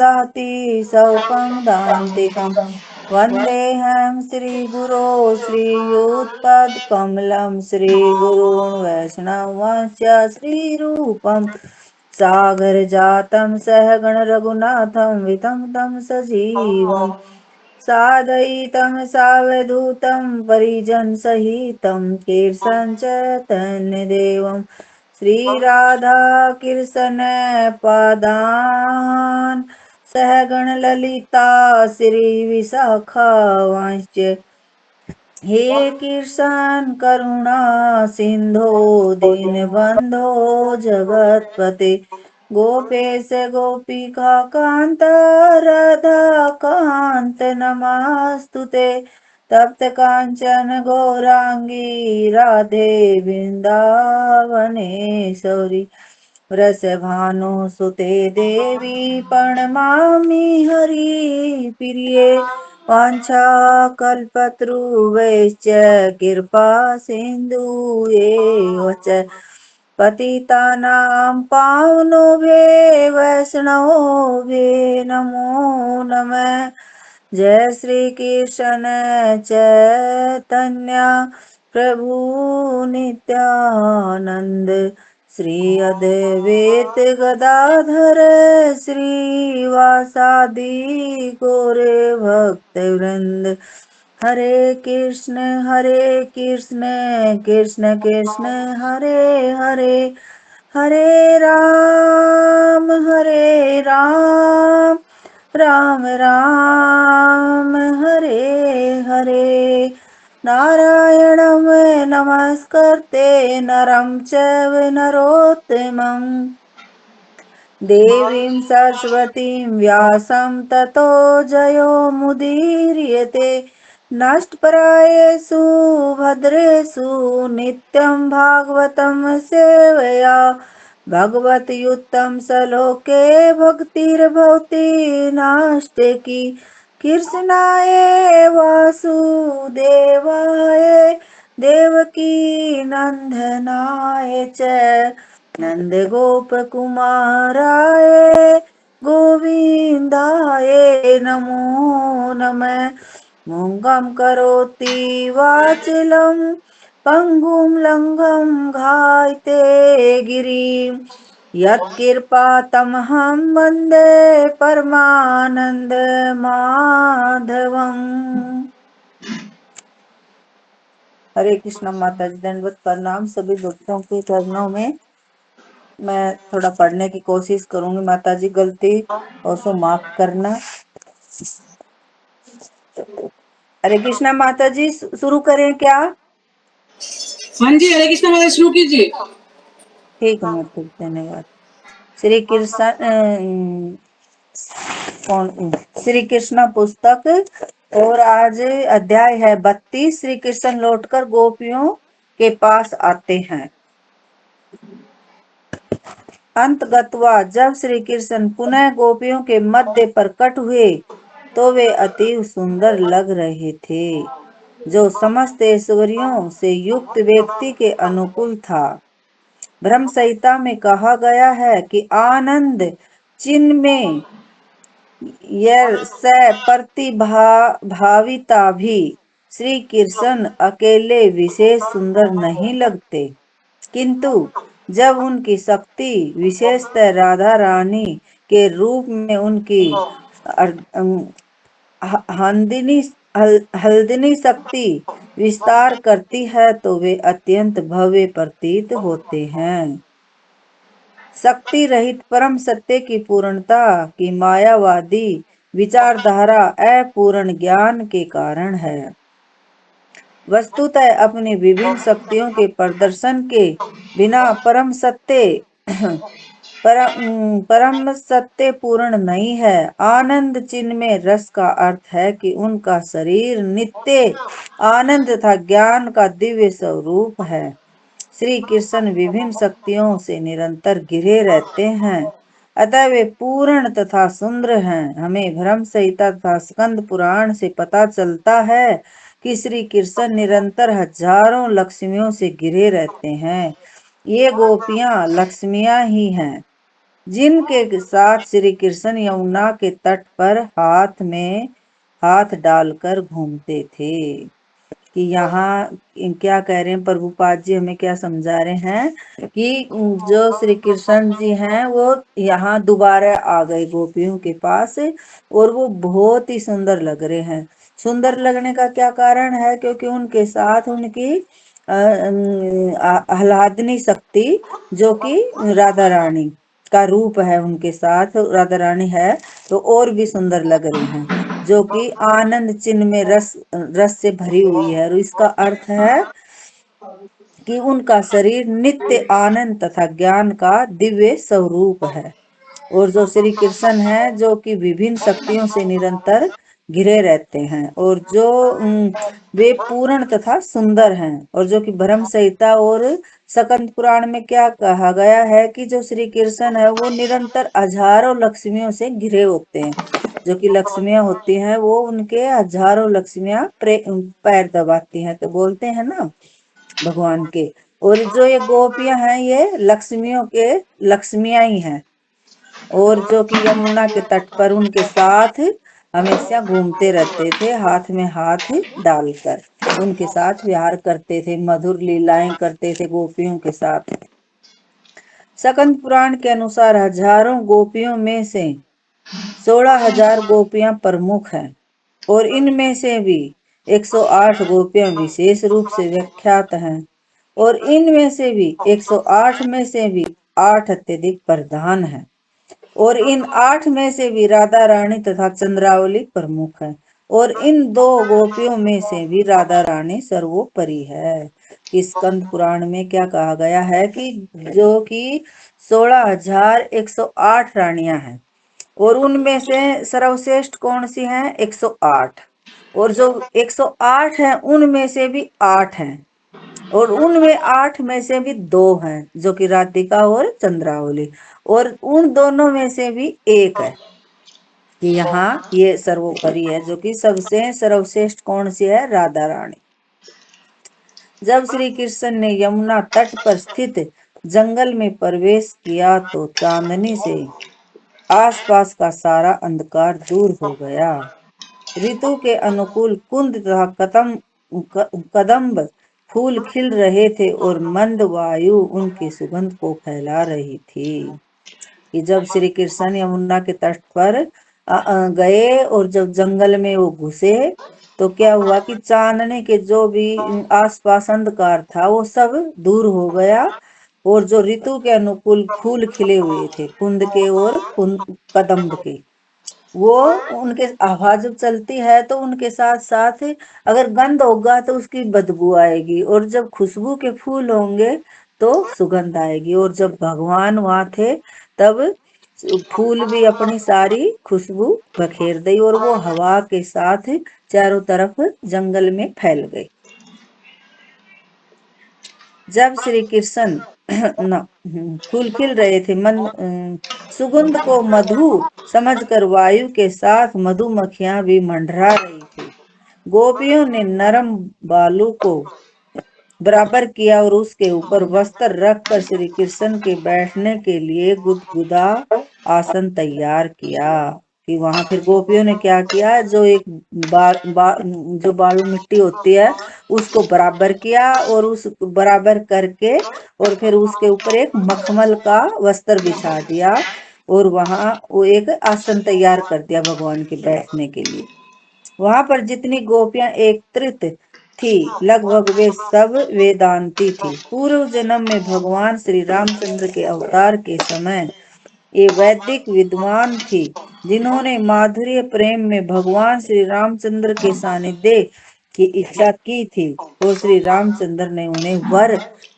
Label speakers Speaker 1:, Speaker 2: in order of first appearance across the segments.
Speaker 1: ददाति सौखं दान्तिकं वन्देऽहं श्रीगुरो श्रीयुतपदकमलं श्रीगुरून् वैष्णवांश्च श्रीरूपं सागरजातं सहगण रघुनाथं वितं तं सजीवम् सादयितं सावधूतं परिजनसहितं कीर्तनं च तन्देवं श्रीराधाकृष्णपादान् सहगणललिता श्रीविशाखावांश्च हे कृष्ण करुणा सिंधो दीनबंधो जगतपते गोपेश गोपिका कांत राधा कांत नमस्तुते तप्त कांचन गौरांगी राधे वृंदावनेश्वरी वृषभानुसुते देवी प्रणमामि हरिप्रिये वाञ्छाकल्पतरुभ्यश्च कृपा सिन्धुभ्येव च पतितानां पावनेभ्यो वैष्णवेभ्यो नमो नमः जय श्री कृष्ण चैतन्य प्रभु नित्यानंद श्री अद्वैत गदाधर श्रीवासादि गौर भक्तवृंद हरे कृष्ण कृष्ण कृष्ण हरे हरे हरे राम राम राम हरे हरे नारायणं नमस्कृत्य नरं चैव नरोत्तमं देवीं सरस्वतीं व्यासं ततो जयो मुदीर्यते नष्टप्रायेषु भद्रेषु नित्यं भागवतं सेवया भगवद्युतं सलोके भक्तिर्भवति नास्तिकी कृष्णाय वासुदेवाय देवकी नन्दनाय च नन्दगोपकुमाराय गोविन्दाय नमो नमः मूङ्गं करोति वाचिलं पङ्गुं लङ्घं घायते गिरिं यत्कृपातमहं वन्दे परमानन्दमाधवम्। हरे कृष्णा माता जी, दंडवत प्रणाम। सभी भक्तों के चरणों में मैं थोड़ा पढ़ने की कोशिश करूंगी। माता जी गलती और सो माफ करना। हरे कृष्णा माता जी, शुरू करें क्या?
Speaker 2: हाँ जी, हरे कृष्णा माता शुरू कीजिए।
Speaker 1: ठीक है माता जी, धन्यवाद। श्री कृष्ण श्री कृष्ण पुस्तक, और आज अध्याय है 32। श्री कृष्ण लौटकर गोपियों के पास आते हैं। अंतगत्वा जब श्री कृष्ण पुनः गोपियों के मध्य प्रकट हुए तो वे अति सुंदर लग रहे थे, जो समस्त ऐश्वर्यों से युक्त व्यक्ति के अनुकूल था। ब्रह्म संहिता में कहा गया है कि आनंद चिन्ह में यह स प्रतिभाविता भी श्री कृष्ण अकेले विशेष सुंदर नहीं लगते, किंतु जब उनकी शक्ति विशेषतः राधा रानी के रूप में उनकी हल्दिनी शक्ति विस्तार करती है तो वे अत्यंत भव्य प्रतीत होते हैं। शक्ति रहित परम सत्य की पूर्णता की मायावादी विचारधारा अपूर्ण ज्ञान के कारण है। वस्तुतः अपनी विभिन्न शक्तियों के प्रदर्शन के बिना परम सत्य पूर्ण नहीं है। आनंद चिन्ह में रस का अर्थ है कि उनका शरीर नित्य आनंद तथा ज्ञान का दिव्य स्वरूप है। श्री कृष्ण विभिन्न शक्तियों से निरंतर घिरे रहते हैं, अतः वे पूर्ण तथा सुंदर हैं। हमें भ्रम संहिता तथा स्कंद पुराण से पता चलता है कि श्री कृष्ण निरंतर हजारों लक्ष्मियों से घिरे रहते हैं। ये गोपियां लक्ष्मियां ही हैं। जिनके साथ श्री कृष्ण यमुना के तट पर हाथ में हाथ डालकर घूमते थे। कि यहाँ क्या कह रहे हैं प्रभुपाद जी, हमें क्या समझा रहे हैं कि जो श्री कृष्ण जी हैं वो यहाँ दोबारा आ गए गोपियों के पास, और वो बहुत ही सुंदर लग रहे हैं। सुंदर लगने का क्या कारण है? क्योंकि उनके साथ उनकी आह्लादनी शक्ति, जो कि राधा रानी का रूप है, उनके साथ राधा रानी है, तो और भी सुंदर लग रही हैं, जो कि आनंद चिन्ह में रस रस से भरी हुई है। और इसका अर्थ है कि उनका शरीर नित्य आनंद तथा ज्ञान का दिव्य स्वरूप है। और जो श्री कृष्ण है, जो कि विभिन्न शक्तियों से निरंतर घिरे रहते हैं, और जो वे पूर्ण तथा सुंदर हैं। और जो कि भ्रम संहिता और स्कंद पुराण में क्या कहा गया है कि जो श्री कृष्ण है वो निरंतर हजारों लक्ष्मियों से घिरे होते हैं। जो कि लक्ष्मियां होती हैं वो उनके हजारों लक्ष्मियां पैर दबाती हैं, तो बोलते हैं ना भगवान के। और जो ये गोपियां हैं ये लक्ष्मियों के लक्ष्मियां ही हैं, और जो कि यमुना के तट पर उनके साथ हमेशा घूमते रहते थे, हाथ में हाथ डालकर उनके साथ विहार करते थे, मधुर लीलाएं करते थे गोपियों के साथ। स्कंद पुराण के अनुसार हजारों गोपियों में से 16,000 गोपियां प्रमुख हैं, और इनमें से भी 108 गोपियां विशेष रूप से विख्यात हैं, और इनमें से भी 108 में से भी 8 अत्यधिक प्रधान हैं, और इन 8 में से भी राधा रानी तथा चंद्रावली प्रमुख है, और इन 2 गोपियों में से भी राधा रानी सर्वोपरि है। इस स्कंद पुराण में क्या कहा गया है कि जो कि 16,108 रानियां हैं, और उनमें से सर्वश्रेष्ठ कौन सी हैं? 108। और जो 108 हैं उनमें से भी 8 हैं, और उनमें 8 में से भी 2 हैं, जो कि राधिका और चंद्रावली, और उन दोनों में से भी एक है कि यहाँ ये सर्वोपरि है, जो कि सबसे सर्वश्रेष्ठ कौन सी है? राधा रानी। जब श्री कृष्ण ने यमुना तट पर स्थित जंगल में प्रवेश किया तो चांदनी से आसपास का सारा अंधकार दूर हो गया। ऋतु के अनुकूल कुंद तथा कदम्ब फूल खिल रहे थे, और मंद वायु उनकी सुगंध को फैला रही थी। कि जब श्री कृष्ण यमुना के तट पर गए और जब जंगल में वो घुसे, तो क्या हुआ कि चांदने के जो भी आसपास अंधकार था वो सब दूर हो गया, और जो ऋतु के अनुकूल फूल खिले हुए थे कुंद के और कदम्ब के, वो उनके हवा जब चलती है तो उनके साथ साथ अगर गंध होगा तो उसकी बदबू आएगी, और जब खुशबू के फूल होंगे तो सुगंध आएगी। और जब भगवान वहां थे तब फूल भी अपनी सारी खुशबू बखेर दी, और वो हवा के साथ चारों तरफ जंगल में फैल गई। जब श्री कृष्ण फूल खिल रहे थे, मन सुगंध को मधु समझकर वायु के साथ मधुमक्खियां भी मंडरा रही थी। गोपियों ने नरम बालू को बराबर किया और उसके ऊपर वस्त्र रखकर श्री कृष्ण के बैठने के लिए गुदगुदा आसन तैयार किया। कि वहां फिर गोपियों ने क्या किया, जो एक जो बालू मिट्टी होती है उसको बराबर किया, और उस बराबर करके और फिर उसके ऊपर एक मखमल का वस्त्र बिछा दिया, और वहां वो एक आसन तैयार कर दिया भगवान के बैठने के लिए। वहां पर जितनी गोपियां एकत्रित थी लगभग वे सब वेदांती थी। पूर्व जन्म में भगवान श्री रामचंद्र के अवतार के समय ये वैदिक विद्वान थी, जिन्होंने माधुर्य प्रेम में भगवान श्री रामचंद्र के सानिध्य की इच्छा की थी, और श्री रामचंद्र ने उन्हें वर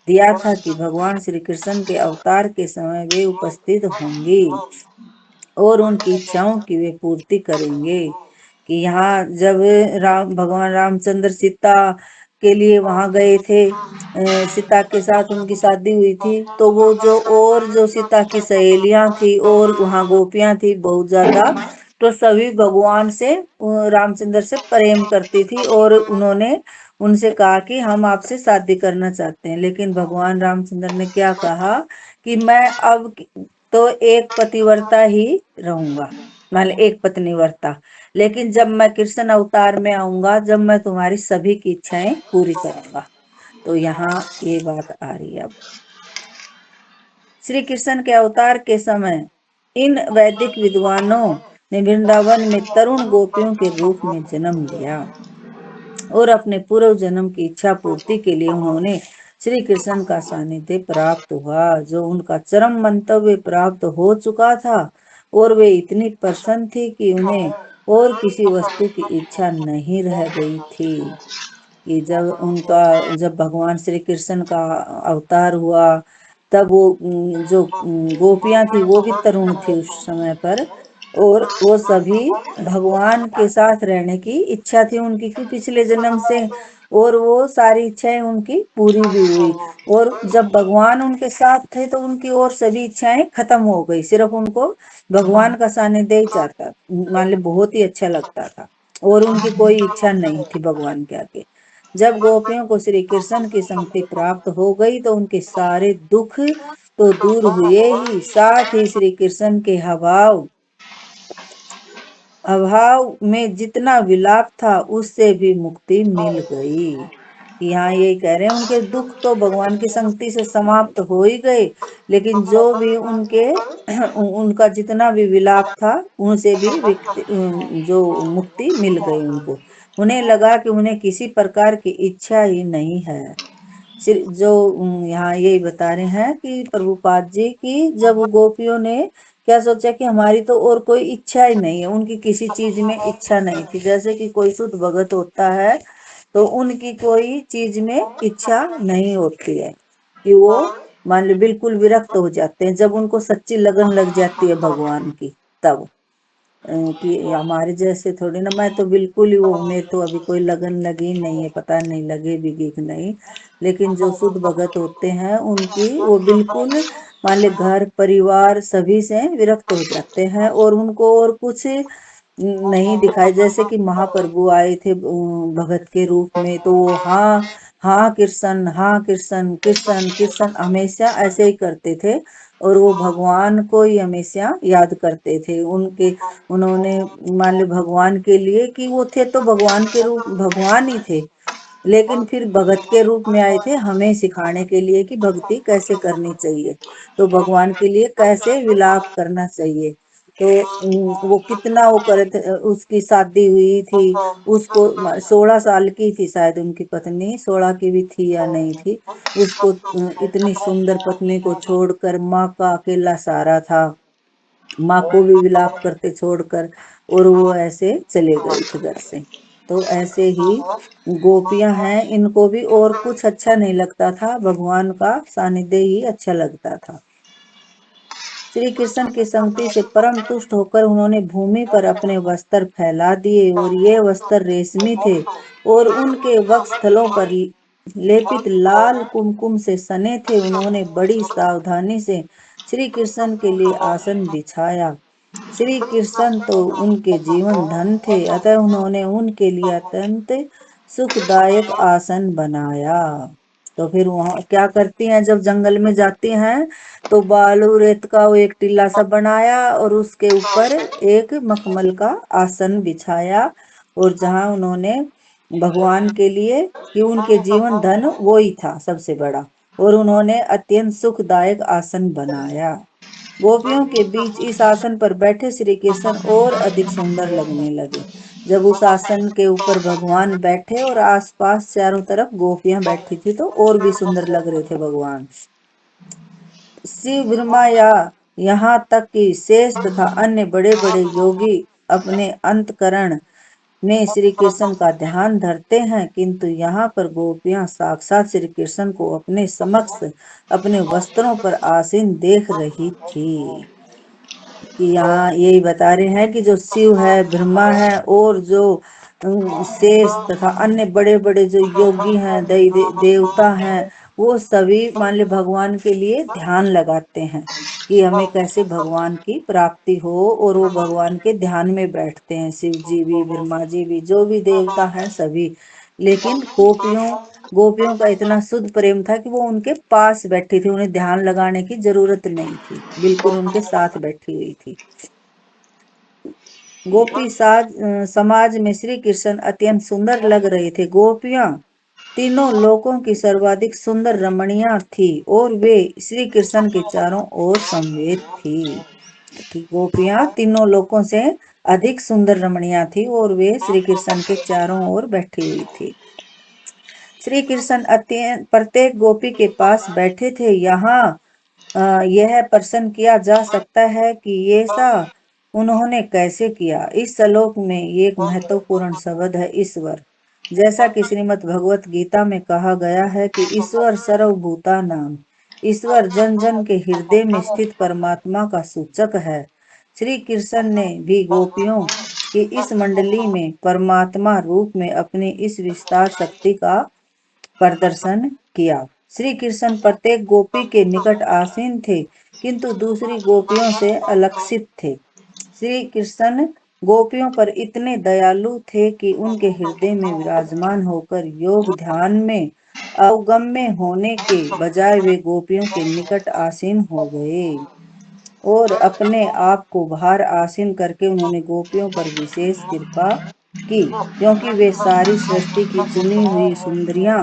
Speaker 1: दिया था कि भगवान श्री कृष्ण के अवतार के समय वे उपस्थित होंगी और उनकी इच्छाओं की वे पूर्ति करेंगे। कि यहाँ जब भगवान रामचंद्र सीता के लिए वहां गए थे, सीता के साथ उनकी शादी हुई थी, तो वो जो सीता की सहेलियां थी और वहां गोपियां थी बहुत ज्यादा, तो सभी भगवान से रामचंद्र से प्रेम करती थी, और उन्होंने उनसे कहा कि हम आपसे शादी करना चाहते हैं। लेकिन भगवान रामचंद्र ने क्या कहा कि मैं अब तो एक पतिव्रता ही रहूंगा, मतलब एक पत्नीव्रता। लेकिन जब मैं कृष्ण अवतार में आऊंगा, जब मैं तुम्हारी सभी की इच्छाएं पूरी करूंगा। तो यहाँ ये बात आ रही है। अब श्री कृष्ण के अवतार के समय इन वैदिक विद्वानों ने वृंदावन में तरुण गोपियों के रूप में जन्म लिया, और अपने पूर्व जन्म की इच्छा पूर्ति के लिए उन्होंने श्री कृष्ण का सानिध्य प्राप्त हुआ, जो उनका चरम मंतव्य प्राप्त हो चुका था। और वे इतनी प्रसन्न थी कि उन्हें और किसी वस्तु की इच्छा नहीं रह गई थी। कि जब भगवान श्री कृष्ण का अवतार हुआ, तब वो जो गोपियां थी वो भी तरुण थी उस समय पर, और वो सभी भगवान के साथ रहने की इच्छा थी उनकी कि पिछले जन्म से, और वो सारी इच्छाएं उनकी पूरी भी हुई। और जब भगवान उनके साथ थे तो उनकी और सभी इच्छाएं खत्म हो गई, सिर्फ उनको भगवान का सानिध्य ही चाहता, मान ली बहुत ही अच्छा लगता था, और उनकी कोई इच्छा नहीं थी भगवान के आगे। जब गोपियों को श्री कृष्ण की संगति प्राप्त हो गई तो उनके सारे दुख तो दूर हुए ही, साथ ही श्री कृष्ण के अभाव में जितना विलाप था उससे भी मुक्ति मिल गई। यहाँ यही कह रहे हैं, उनके दुख तो भगवान की संगति से समाप्त हो ही गए, लेकिन जो भी उनके उनका जितना भी विलाप था उनसे भी जो मुक्ति मिल गई उनको। उन्हें लगा कि उन्हें किसी प्रकार की इच्छा ही नहीं है। जो यहाँ यही बता रहे हैं कि प्रभुपाद जी की, जब गोपियों ने क्या सोचा कि हमारी तो और कोई इच्छा ही नहीं है, उनकी किसी चीज में इच्छा नहीं थी। जैसे कि कोई शुद्ध भगत होता है तो उनकी कोई चीज में इच्छा नहीं होती है, कि वो मान लो बिल्कुल विरक्त हो जाते हैं जब उनको सच्ची लगन लग जाती है भगवान की। तब कि हमारे जैसे थोड़ी ना, मैं तो बिल्कुल ही वो, मेरे तो अभी कोई लगन लगी नहीं है, पता नहीं लगे भी कि नहीं। लेकिन जो शुद्ध भगत होते हैं उनकी वो बिल्कुल मान ले घर परिवार सभी से विरक्त हो जाते हैं, और उनको और कुछ नहीं दिखाई। जैसे कि महाप्रभु आए थे भगत के रूप में, तो वो हाँ हाँ कृष्ण, हाँ कृष्ण, कृष्ण कृष्ण हमेशा ऐसे ही करते थे, और वो भगवान को ही हमेशा याद करते थे। उन्होंने मान लो भगवान के लिए, कि वो थे तो भगवान के रूप, भगवान ही थे, लेकिन फिर भगत के रूप में आए थे हमें सिखाने के लिए कि भक्ति कैसे करनी चाहिए, तो भगवान के लिए कैसे विलाप करना चाहिए। तो वो कितना वो करे थे। उसकी शादी हुई थी, उसको 16 साल की थी शायद उनकी पत्नी, 16 की भी थी या नहीं थी। उसको इतनी सुंदर पत्नी को छोड़कर माँ का अकेला सहारा था, माँ को भी विलाप करते छोड़कर, और वो ऐसे चले गए थे घर से। तो ऐसे ही गोपियां हैं, इनको भी और कुछ अच्छा नहीं लगता था, भगवान का सानिध्य ही अच्छा लगता था। श्री कृष्ण की संगति से परम तुष्ट होकर उन्होंने भूमि पर अपने वस्त्र फैला दिए, और ये वस्त्र रेशमी थे, और उनके वक्षस्थलों पर लेपित लाल कुमकुम से सने थे। उन्होंने बड़ी सावधानी से श्री कृष्ण के लिए आसन बिछाया। श्री कृष्ण तो उनके जीवन धन थे, अतः उन्होंने उनके लिए अत्यंत सुखदायक आसन बनाया। तो फिर वहां क्या करती हैं, जब जंगल में जाती हैं तो बालू रेत का वो एक टीला सा बनाया, और उसके ऊपर एक मखमल का आसन बिछाया, और जहां उन्होंने भगवान के लिए, कि उनके जीवन धन वो ही था सबसे बड़ा, और उन्होंने अत्यंत सुखदायक आसन बनाया। गोपियों के बीच इस आसन पर बैठे श्री कृष्ण और अधिक सुंदर लगने लगे। जब उस आसन के ऊपर भगवान बैठे और आसपास चारों तरफ गोपियां बैठी थी, तो और भी सुंदर लग रहे थे भगवान। शिव ब्रह्मा या यहाँ तक कि शेष तथा अन्य बड़े बड़े योगी अपने अंतकरण में श्री कृष्ण का ध्यान धरते हैं, किंतु यहाँ पर गोपियां साक्षात श्री कृष्ण को अपने समक्ष अपने वस्त्रों पर आसीन देख रही थी। कि यहाँ यही बता रहे हैं कि जो शिव है, ब्रह्मा है, और जो शेष तथा अन्य बड़े बड़े जो योगी हैं, देवता हैं, वो सभी मान ली भगवान के लिए ध्यान लगाते हैं कि हमें कैसे भगवान की प्राप्ति हो, और वो भगवान के ध्यान में बैठते हैं, शिव जी भी, ब्रह्मा जी भी, जो भी देवता हैं सभी। लेकिन गोपियों गोपियों का इतना शुद्ध प्रेम था कि वो उनके पास बैठी थी, उन्हें ध्यान लगाने की जरूरत नहीं थी, बिल्कुल उनके साथ बैठी हुई थी। समाज में श्री कृष्ण अत्यंत सुंदर लग रहे थे। गोपियां तीनों लोकों की सर्वाधिक सुंदर रमणियां थी और वे श्री कृष्ण के चारों ओर समवेत थी। कि गोपियां तीनों लोकों से अधिक सुंदर रमणियां थी और वे श्री कृष्ण के चारों ओर बैठी हुई थी। श्री कृष्ण अत्यंत प्रत्येक गोपी के पास बैठे थे। यहाँ यह प्रश्न किया जा सकता है कि ये सा उन्होंने कैसे किया। इस श्लोक में एक महत्वपूर्ण शब्द है ईश्वर। जैसा कि श्रीमद् भगवत गीता में कहा गया है कि ईश्वर सर्वभूता नाम, ईश्वर जन जन के हृदय में स्थित परमात्मा का सूचक है। श्री कृष्ण ने भी गोपियों की इस मंडली में परमात्मा रूप में अपनी इस विस्तार शक्ति का प्रदर्शन किया। श्री कृष्ण प्रत्येक गोपी के निकट आसीन थे, किंतु दूसरी गोपियों से अलक्षित थे। श्री कृष्ण गोपियों पर इतने दयालु थे कि उनके हृदय में विराजमान होकर योग ध्यान में अवगम्य होने के बजाय वे गोपियों के निकट आसीन हो गए और अपने आप को बाहर आसीन करके उन्होंने गोपियों पर विशेष कृपा की, क्योंकि वे सारी सृष्टि की चुनी हुई सुंदरियां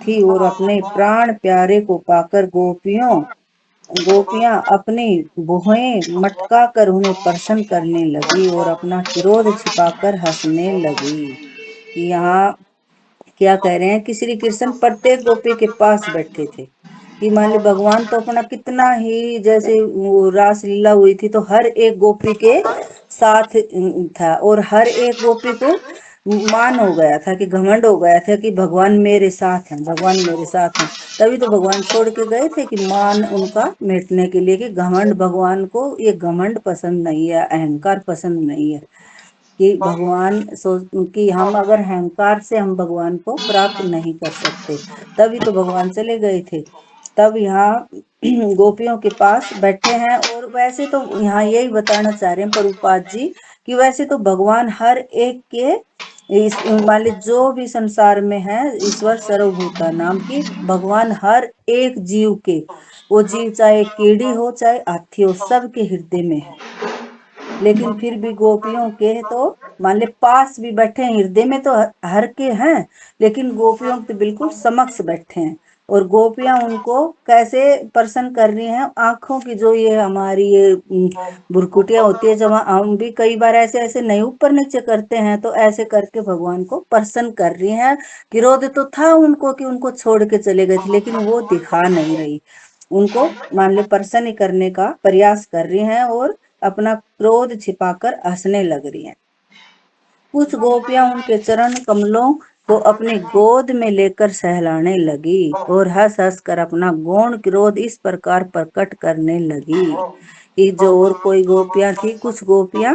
Speaker 1: थी और अपने प्राण प्यारे को पाकर गोपियां अपनी भुहें मटका कर उन्हें प्रसन्न करने लगी और अपना क्रोध छिपाकर हंसने लगी। यहाँ क्या कह रहे हैं कि श्री कृष्ण प्रत्येक गोपी के पास बैठे थे। कि मान ली भगवान तो अपना कितना ही, जैसे वो रासलीला हुई थी तो हर एक गोपी के साथ था और हर एक गोपी को मान हो गया था कि घमंड हो गया था कि भगवान मेरे साथ हैं, भगवान मेरे साथ हैं। तभी तो भगवान छोड़ के गए थे कि मान उनका मिटने के लिए, कि घमंड, भगवान को ये घमंड पसंद नहीं है, अहंकार पसंद नहीं है। कि भगवान सोच कि हम अगर अहंकार से हम भगवान को प्राप्त नहीं कर सकते, तभी तो भगवान चले गए थे। तब यहाँ गोपियों के पास बैठे हैं। और वैसे तो यहाँ यही बताना चाह रहे हैं प्रभुपाद जी कि वैसे तो भगवान हर एक के इस मान ली जो भी संसार में है, ईश्वर सर्वभूता नाम की भगवान हर एक जीव के, वो जीव चाहे कीड़ी हो चाहे हाथी हो, सबके हृदय में है। लेकिन फिर भी गोपियों के तो मान ले पास भी बैठे हैं, हृदय में तो हर के हैं, लेकिन गोपियों के तो बिल्कुल समक्ष बैठे हैं। और गोपियां उनको कैसे प्रसन्न कर रही हैं, आंखों की जो ये हमारी ये बुरकुटियां होती है, जब हम भी कई बार ऐसे ऐसे नहीं ऊपर नीचे करते हैं, तो ऐसे करके भगवान को प्रसन्न कर रही हैं। विरोध तो था उनको कि उनको छोड़ के चले गए थे, लेकिन वो दिखा नहीं रही, उनको मान ले प्रसन्न करने का प्रयास कर रही हैं और अपना क्रोध छिपाकर हंसने लग रही हैं। कुछ गोपियां उनके चरण कमलों को अपनी गोद में लेकर सहलाने लगी और हंस हंस कर अपना गौण क्रोध इस प्रकार प्रकट करने लगी कि जो और कोई गोपियां थी, कुछ गोपियां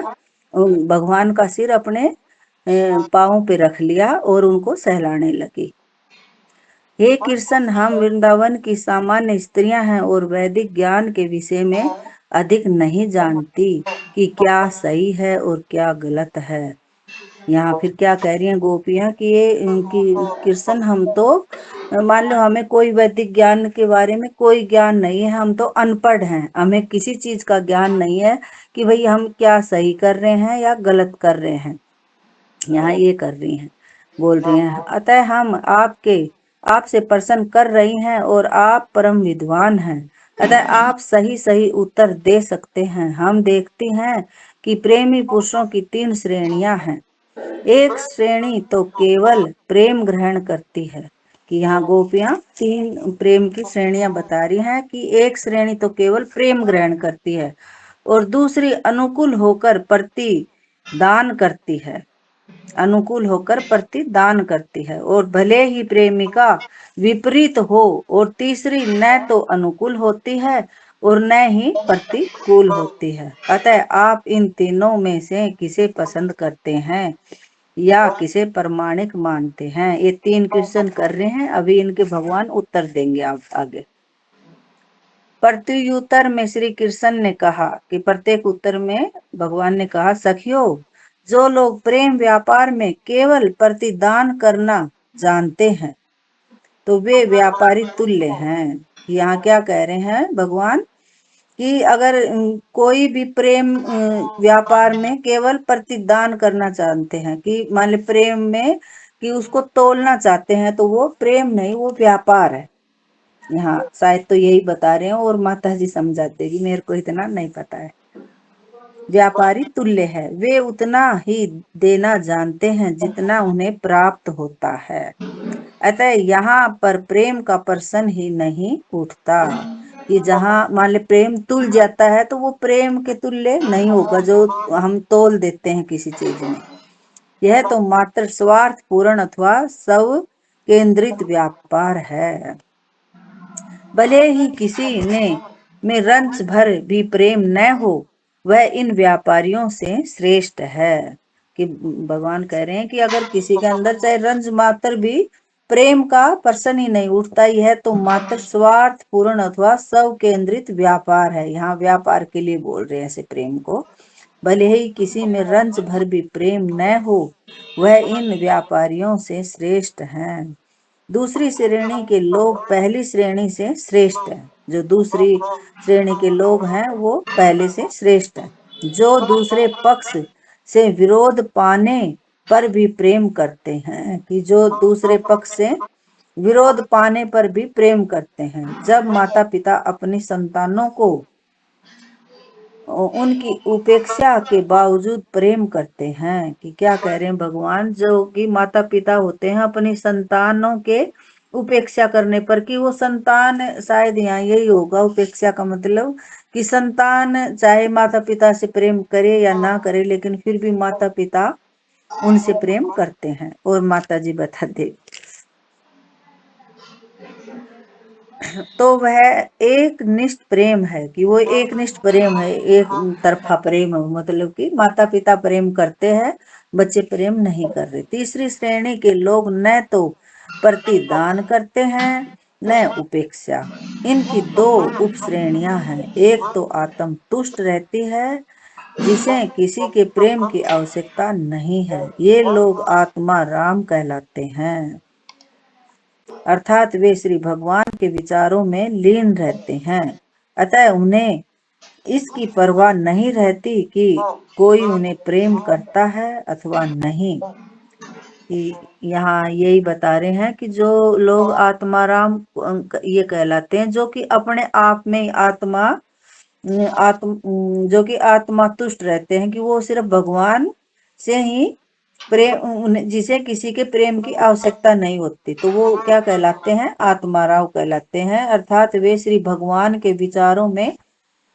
Speaker 1: भगवान का सिर अपने पांवों पे रख लिया और उनको सहलाने लगी। हे कृष्ण, हम वृंदावन की सामान्य स्त्रियां हैं और वैदिक ज्ञान के विषय में अधिक नहीं जानती कि क्या सही है और क्या गलत है। यहाँ फिर क्या कह रही हैं गोपियां कि ये कि कृष्ण, हम तो मान लो हमें कोई वैदिक ज्ञान के बारे में कोई ज्ञान नहीं है, हम तो अनपढ़ हैं, हमें किसी चीज का ज्ञान नहीं है कि भाई हम क्या सही कर रहे हैं या गलत कर रहे हैं। यहाँ ये कर रही हैं, बोल रही हैं, अतः हम आपसे प्रश्न कर रही हैं और आप परम विद्वान हैं, अतः आप सही सही उत्तर दे सकते हैं। हम देखती हैं कि प्रेमी पुरुषों की 3 श्रेणियां हैं। एक श्रेणी तो केवल प्रेम ग्रहण करती है। कि यहाँ गोपियां 3 प्रेम की श्रेणियां बता रही हैं कि एक श्रेणी तो केवल प्रेम ग्रहण करती है और दूसरी अनुकूल होकर प्रतिदान करती है, अनुकूल होकर प्रतिदान करती है, और भले ही प्रेमिका विपरीत हो, और तीसरी न तो अनुकूल होती है और न ही प्रतिकूल होती है। अतः आप इन तीनों में से किसे पसंद करते हैं या किसे प्रमाणिक मानते हैं? ये 3 क्वेश्चन कर रहे हैं, अभी इनके भगवान उत्तर देंगे आप आगे। प्रत्युत्तर में श्री कृष्ण ने कहा कि प्रत्येक उत्तर में भगवान ने कहा, सखियों, जो लोग प्रेम व्यापार में केवल प्रतिदान करना जानते हैं तो वे व्यापारी तुल्य हैं। यहाँ क्या कह रहे हैं भगवान कि अगर कोई भी प्रेम व्यापार में केवल प्रतिदान करना चाहते हैं, कि मान ली प्रेम में कि उसको तोलना चाहते हैं, तो वो प्रेम नहीं, वो व्यापार है। यहाँ शायद तो यही बता रहे हैं, और माता जी समझाते कि मेरे को इतना नहीं पता है। व्यापारी तुल्य है, वे उतना ही देना जानते हैं जितना उन्हें प्राप्त होता है। अतः यहाँ पर प्रेम का प्रश्न ही नहीं उठता। कि जहाँ मान ले प्रेम तुल जाता है, तो वो प्रेम के तुल्य नहीं होगा जो हम तोल देते हैं किसी चीज में। यह तो मात्र स्वार्थ पूर्ण अथवा स्व केंद्रित व्यापार है। भले ही किसी ने में रंच भर भी प्रेम न हो, वह इन व्यापारियों से श्रेष्ठ है। कि भगवान कह रहे हैं कि अगर किसी के अंदर चाहे रंज मात्र भी प्रेम का प्रश्न ही नहीं उठता, यह तो मात्र स्वार्थ पूर्ण अथवा स्व केंद्रित व्यापार है। यहाँ व्यापार के लिए बोल रहे हैं ऐसे प्रेम को। भले ही किसी में रंज भर भी प्रेम न हो, वह इन व्यापारियों से श्रेष्ठ हैं। दूसरी श्रेणी के लोग पहली श्रेणी से श्रेष्ठ हैं। जो दूसरी श्रेणी के लोग हैं वो पहले से श्रेष्ठ हैं। जो दूसरे पक्ष से विरोध पाने पर भी प्रेम करते हैं, कि जो दूसरे पक्ष से विरोध पाने पर भी प्रेम करते हैं। जब माता पिता अपनी संतानों को उनकी उपेक्षा के बावजूद प्रेम करते हैं। कि क्या कह रहे हैं भगवान, जो कि माता पिता होते हैं अपनी संतानों के उपेक्षा करने पर, कि वो संतान, शायद यहाँ यही होगा उपेक्षा का मतलब, कि संतान चाहे माता पिता से प्रेम करे या ना करे, लेकिन फिर भी माता पिता उनसे प्रेम करते हैं। और माता जी बताते तो वह एक निष्ठ प्रेम है, कि वो एक निष्ठ प्रेम है, एक तरफा प्रेम है। मतलब कि माता पिता प्रेम करते हैं, बच्चे प्रेम नहीं कर रहे। तीसरी श्रेणी के लोग न तो प्रतिदान करते हैं न उपेक्षा। इनकी दो उप श्रेणियां हैं। एक तो आत्म तुष्ट रहती है, जिसे किसी के प्रेम की आवश्यकता नहीं है। ये लोग आत्मा राम कहलाते हैं, अर्थात वे श्री भगवान के विचारों में लीन रहते हैं। अतः उन्हें इसकी परवाह नहीं रहती कि कोई उन्हें प्रेम करता है अथवा नहीं। कि यहाँ यही बता रहे हैं कि जो लोग आत्माराम ये कहलाते हैं, जो कि अपने आप में जो कि आत्मा तुष्ट रहते हैं, कि वो सिर्फ भगवान से ही प्रेम, जिसे किसी के प्रेम की आवश्यकता नहीं होती, तो वो क्या कहलाते हैं, आत्माराव कहलाते हैं। अर्थात वे श्री भगवान के विचारों में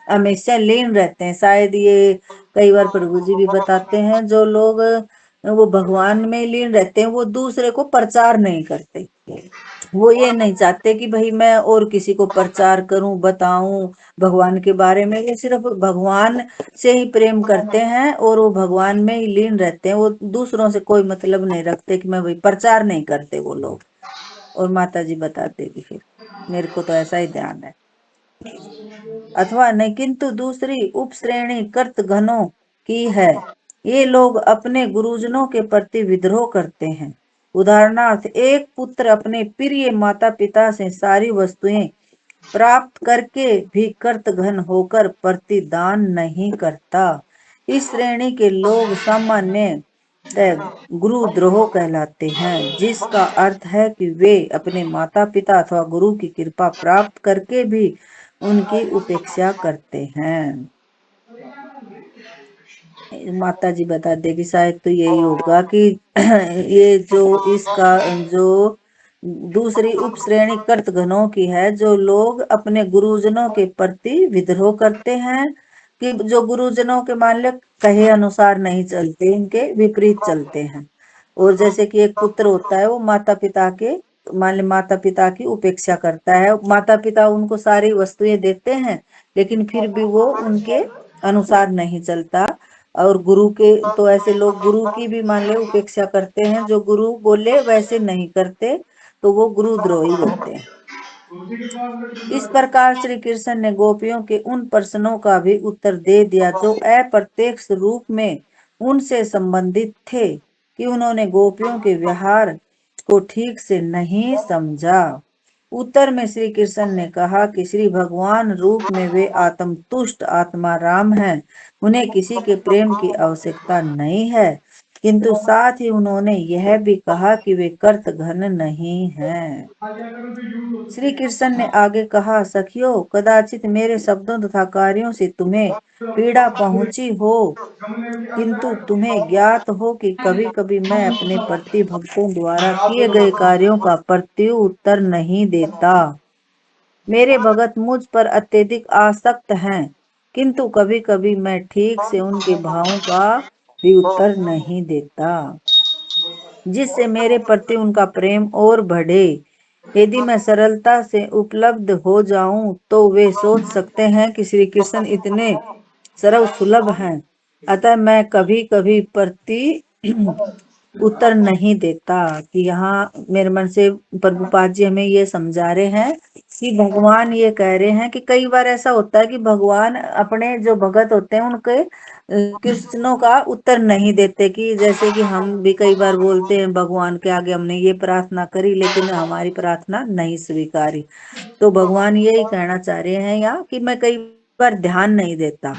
Speaker 1: हमेशा लीन रहते हैं। शायद ये कई बार प्रभु जी भी बताते हैं, जो लोग वो भगवान में लीन रहते हैं, वो दूसरे को प्रचार नहीं करते। वो ये नहीं चाहते कि भाई मैं और किसी को प्रचार करूं, बताऊं भगवान के बारे में। ये सिर्फ भगवान से ही प्रेम करते हैं, और वो भगवान में ही लीन रहते हैं। वो दूसरों से कोई मतलब नहीं रखते, कि मैं भाई प्रचार नहीं करते वो लोग। और माता जी बताते कि फिर मेरे को तो ऐसा ही ध्यान है। अथवा नहीं, किंतु दूसरी उप श्रेणी कर्तघ्नों की है। ये लोग अपने गुरुजनों के प्रति विद्रोह करते हैं। उदाहरणार्थ, एक पुत्र अपने प्रिय माता पिता से सारी वस्तुएं प्राप्त करके भी कर्तघ्न होकर प्रतिदान नहीं करता। इस श्रेणी के लोग सामान्य गुरुद्रोह कहलाते हैं, जिसका अर्थ है कि वे अपने माता पिता अथवा गुरु की कृपा प्राप्त करके भी उनकी उपेक्षा करते हैं। माता जी बताते कि शायद तो यही होगा कि ये जो इसका जो दूसरी उप श्रेणी कर्तघ्नों की है, जो लोग अपने गुरुजनों के प्रति विद्रोह करते हैं, कि जो गुरुजनों के मान लो कहे अनुसार नहीं चलते, इनके विपरीत चलते हैं। और जैसे कि एक पुत्र होता है, वो माता पिता के मान लो माता पिता की उपेक्षा करता है। माता पिता उनको सारी वस्तुएं देते हैं, लेकिन फिर भी वो उनके अनुसार नहीं चलता। और गुरु के तो ऐसे लोग गुरु की भी मान ले उपेक्षा करते हैं, जो गुरु बोले वैसे नहीं करते, तो वो गुरुद्रोही होते हैं। इस प्रकार श्री कृष्ण ने गोपियों के उन प्रश्नों का भी उत्तर दे दिया, जो अप्रत्यक्ष रूप में उनसे संबंधित थे। कि उन्होंने गोपियों के व्यवहार को ठीक से नहीं समझा। उत्तर में श्री कृष्ण ने कहा कि श्री भगवान रूप में वे आत्मतुष्ट आत्मा राम हैं, उन्हें किसी के प्रेम की आवश्यकता नहीं है, किंतु साथ ही उन्होंने यह भी कहा कि वे कर्त घन नहीं हैं। श्री कृष्ण ने आगे कहा, सखियो, कदाचित मेरे शब्दों तथा कार्यों से तुम्हें पीड़ा पहुंची हो, किंतु तुम्हें ज्ञात हो कि कभी कभी मैं अपने प्रति भक्तों द्वारा किए गए कार्यों का प्रत्युत्तर नहीं देता। मेरे भगत मुझ पर अत्यधिक आसक्त हैं, किंतु कभी कभी मैं ठीक से उनके भावों का भी उत्तर नहीं देता, जिससे मेरे प्रति उनका प्रेम और बढ़े। यदि मैं सरलता से उपलब्ध हो जाऊं तो वे सोच सकते हैं कि श्री कृष्ण इतने सर्व सुलभ हैं, अतः मैं कभी कभी प्रति उत्तर नहीं देता। कि यहाँ मेरे मन से प्रभुपाद जी हमें ये समझा रहे हैं कि भगवान ये कह रहे हैं कि कई बार ऐसा होता है कि भगवान अपने जो भगत होते हैं उनके कृष्णों का उत्तर नहीं देते। कि जैसे कि हम भी कई बार बोलते हैं भगवान के आगे हमने ये प्रार्थना करी लेकिन हमारी प्रार्थना नहीं स्वीकारी, तो भगवान यही कहना चाह रहे हैं यहाँ कि मैं कई बार ध्यान नहीं देता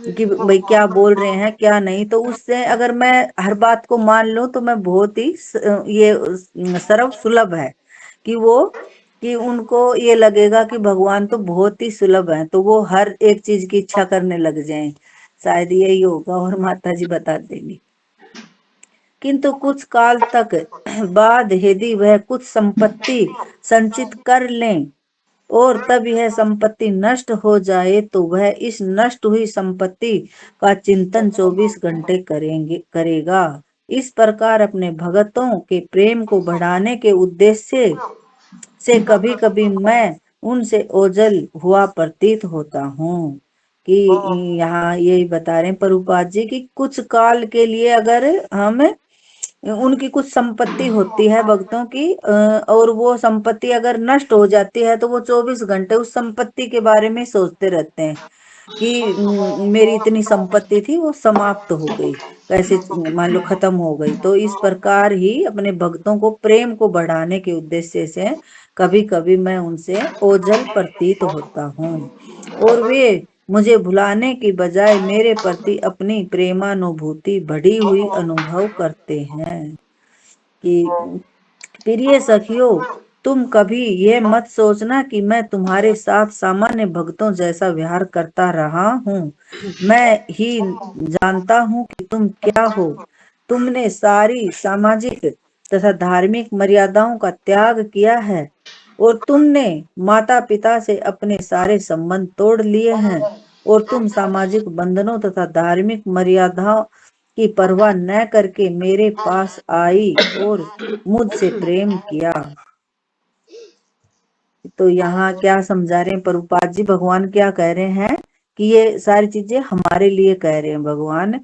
Speaker 1: कि भाई क्या बोल रहे हैं क्या नहीं, तो उससे अगर मैं हर बात को मान लूं तो मैं बहुत ही ये सर्व सुलभ है कि वो कि उनको ये लगेगा कि भगवान तो बहुत ही सुलभ है, तो वो हर एक चीज की इच्छा करने लग जाएं। शायद यही होगा और माता जी बता देंगी। किंतु कुछ काल तक बाद यदि वह कुछ संपत्ति संचित कर लें और तब यह संपत्ति नष्ट हो जाए तो वह इस नष्ट हुई संपत्ति का चिंतन 24 घंटे करेगा। इस प्रकार अपने भगतों के प्रेम को बढ़ाने के उद्देश्य से कभी कभी मैं उनसे ओझल हुआ प्रतीत होता हूँ। कि यहाँ यही बता रहे हैं प्रभुपाद जी कि कुछ काल के लिए अगर हम उनकी कुछ संपत्ति होती है भक्तों की और वो संपत्ति अगर नष्ट हो जाती है तो वो 24 घंटे उस संपत्ति के बारे में सोचते रहते हैं कि मेरी इतनी संपत्ति थी वो समाप्त हो गई, कैसे मान लो खत्म हो गई। तो इस प्रकार ही अपने भक्तों को प्रेम को बढ़ाने के उद्देश्य से कभी कभी मैं उनसे ओझल प्रतीत होता हूँ और वे मुझे भुलाने की बजाय मेरे प्रति अपनी प्रेमानुभूति बढ़ी हुई अनुभव करते हैं। कि प्रिय सखियों, तुम कभी ये मत सोचना कि मैं तुम्हारे साथ सामान्य भक्तों जैसा व्यवहार करता रहा हूँ। मैं ही जानता हूँ कि तुम क्या हो। तुमने सारी सामाजिक तथा धार्मिक मर्यादाओं का त्याग किया है और तुमने माता पिता से अपने सारे संबंध तोड़ लिए हैं और तुम सामाजिक बंधनों तथा धार्मिक मर्यादाओं की परवाह न करके मेरे पास आई और मुझसे प्रेम किया। तो यहाँ क्या समझा रहे हैं प्रभुपाद जी, भगवान क्या कह रहे हैं कि ये सारी चीजें हमारे लिए कह रहे हैं भगवान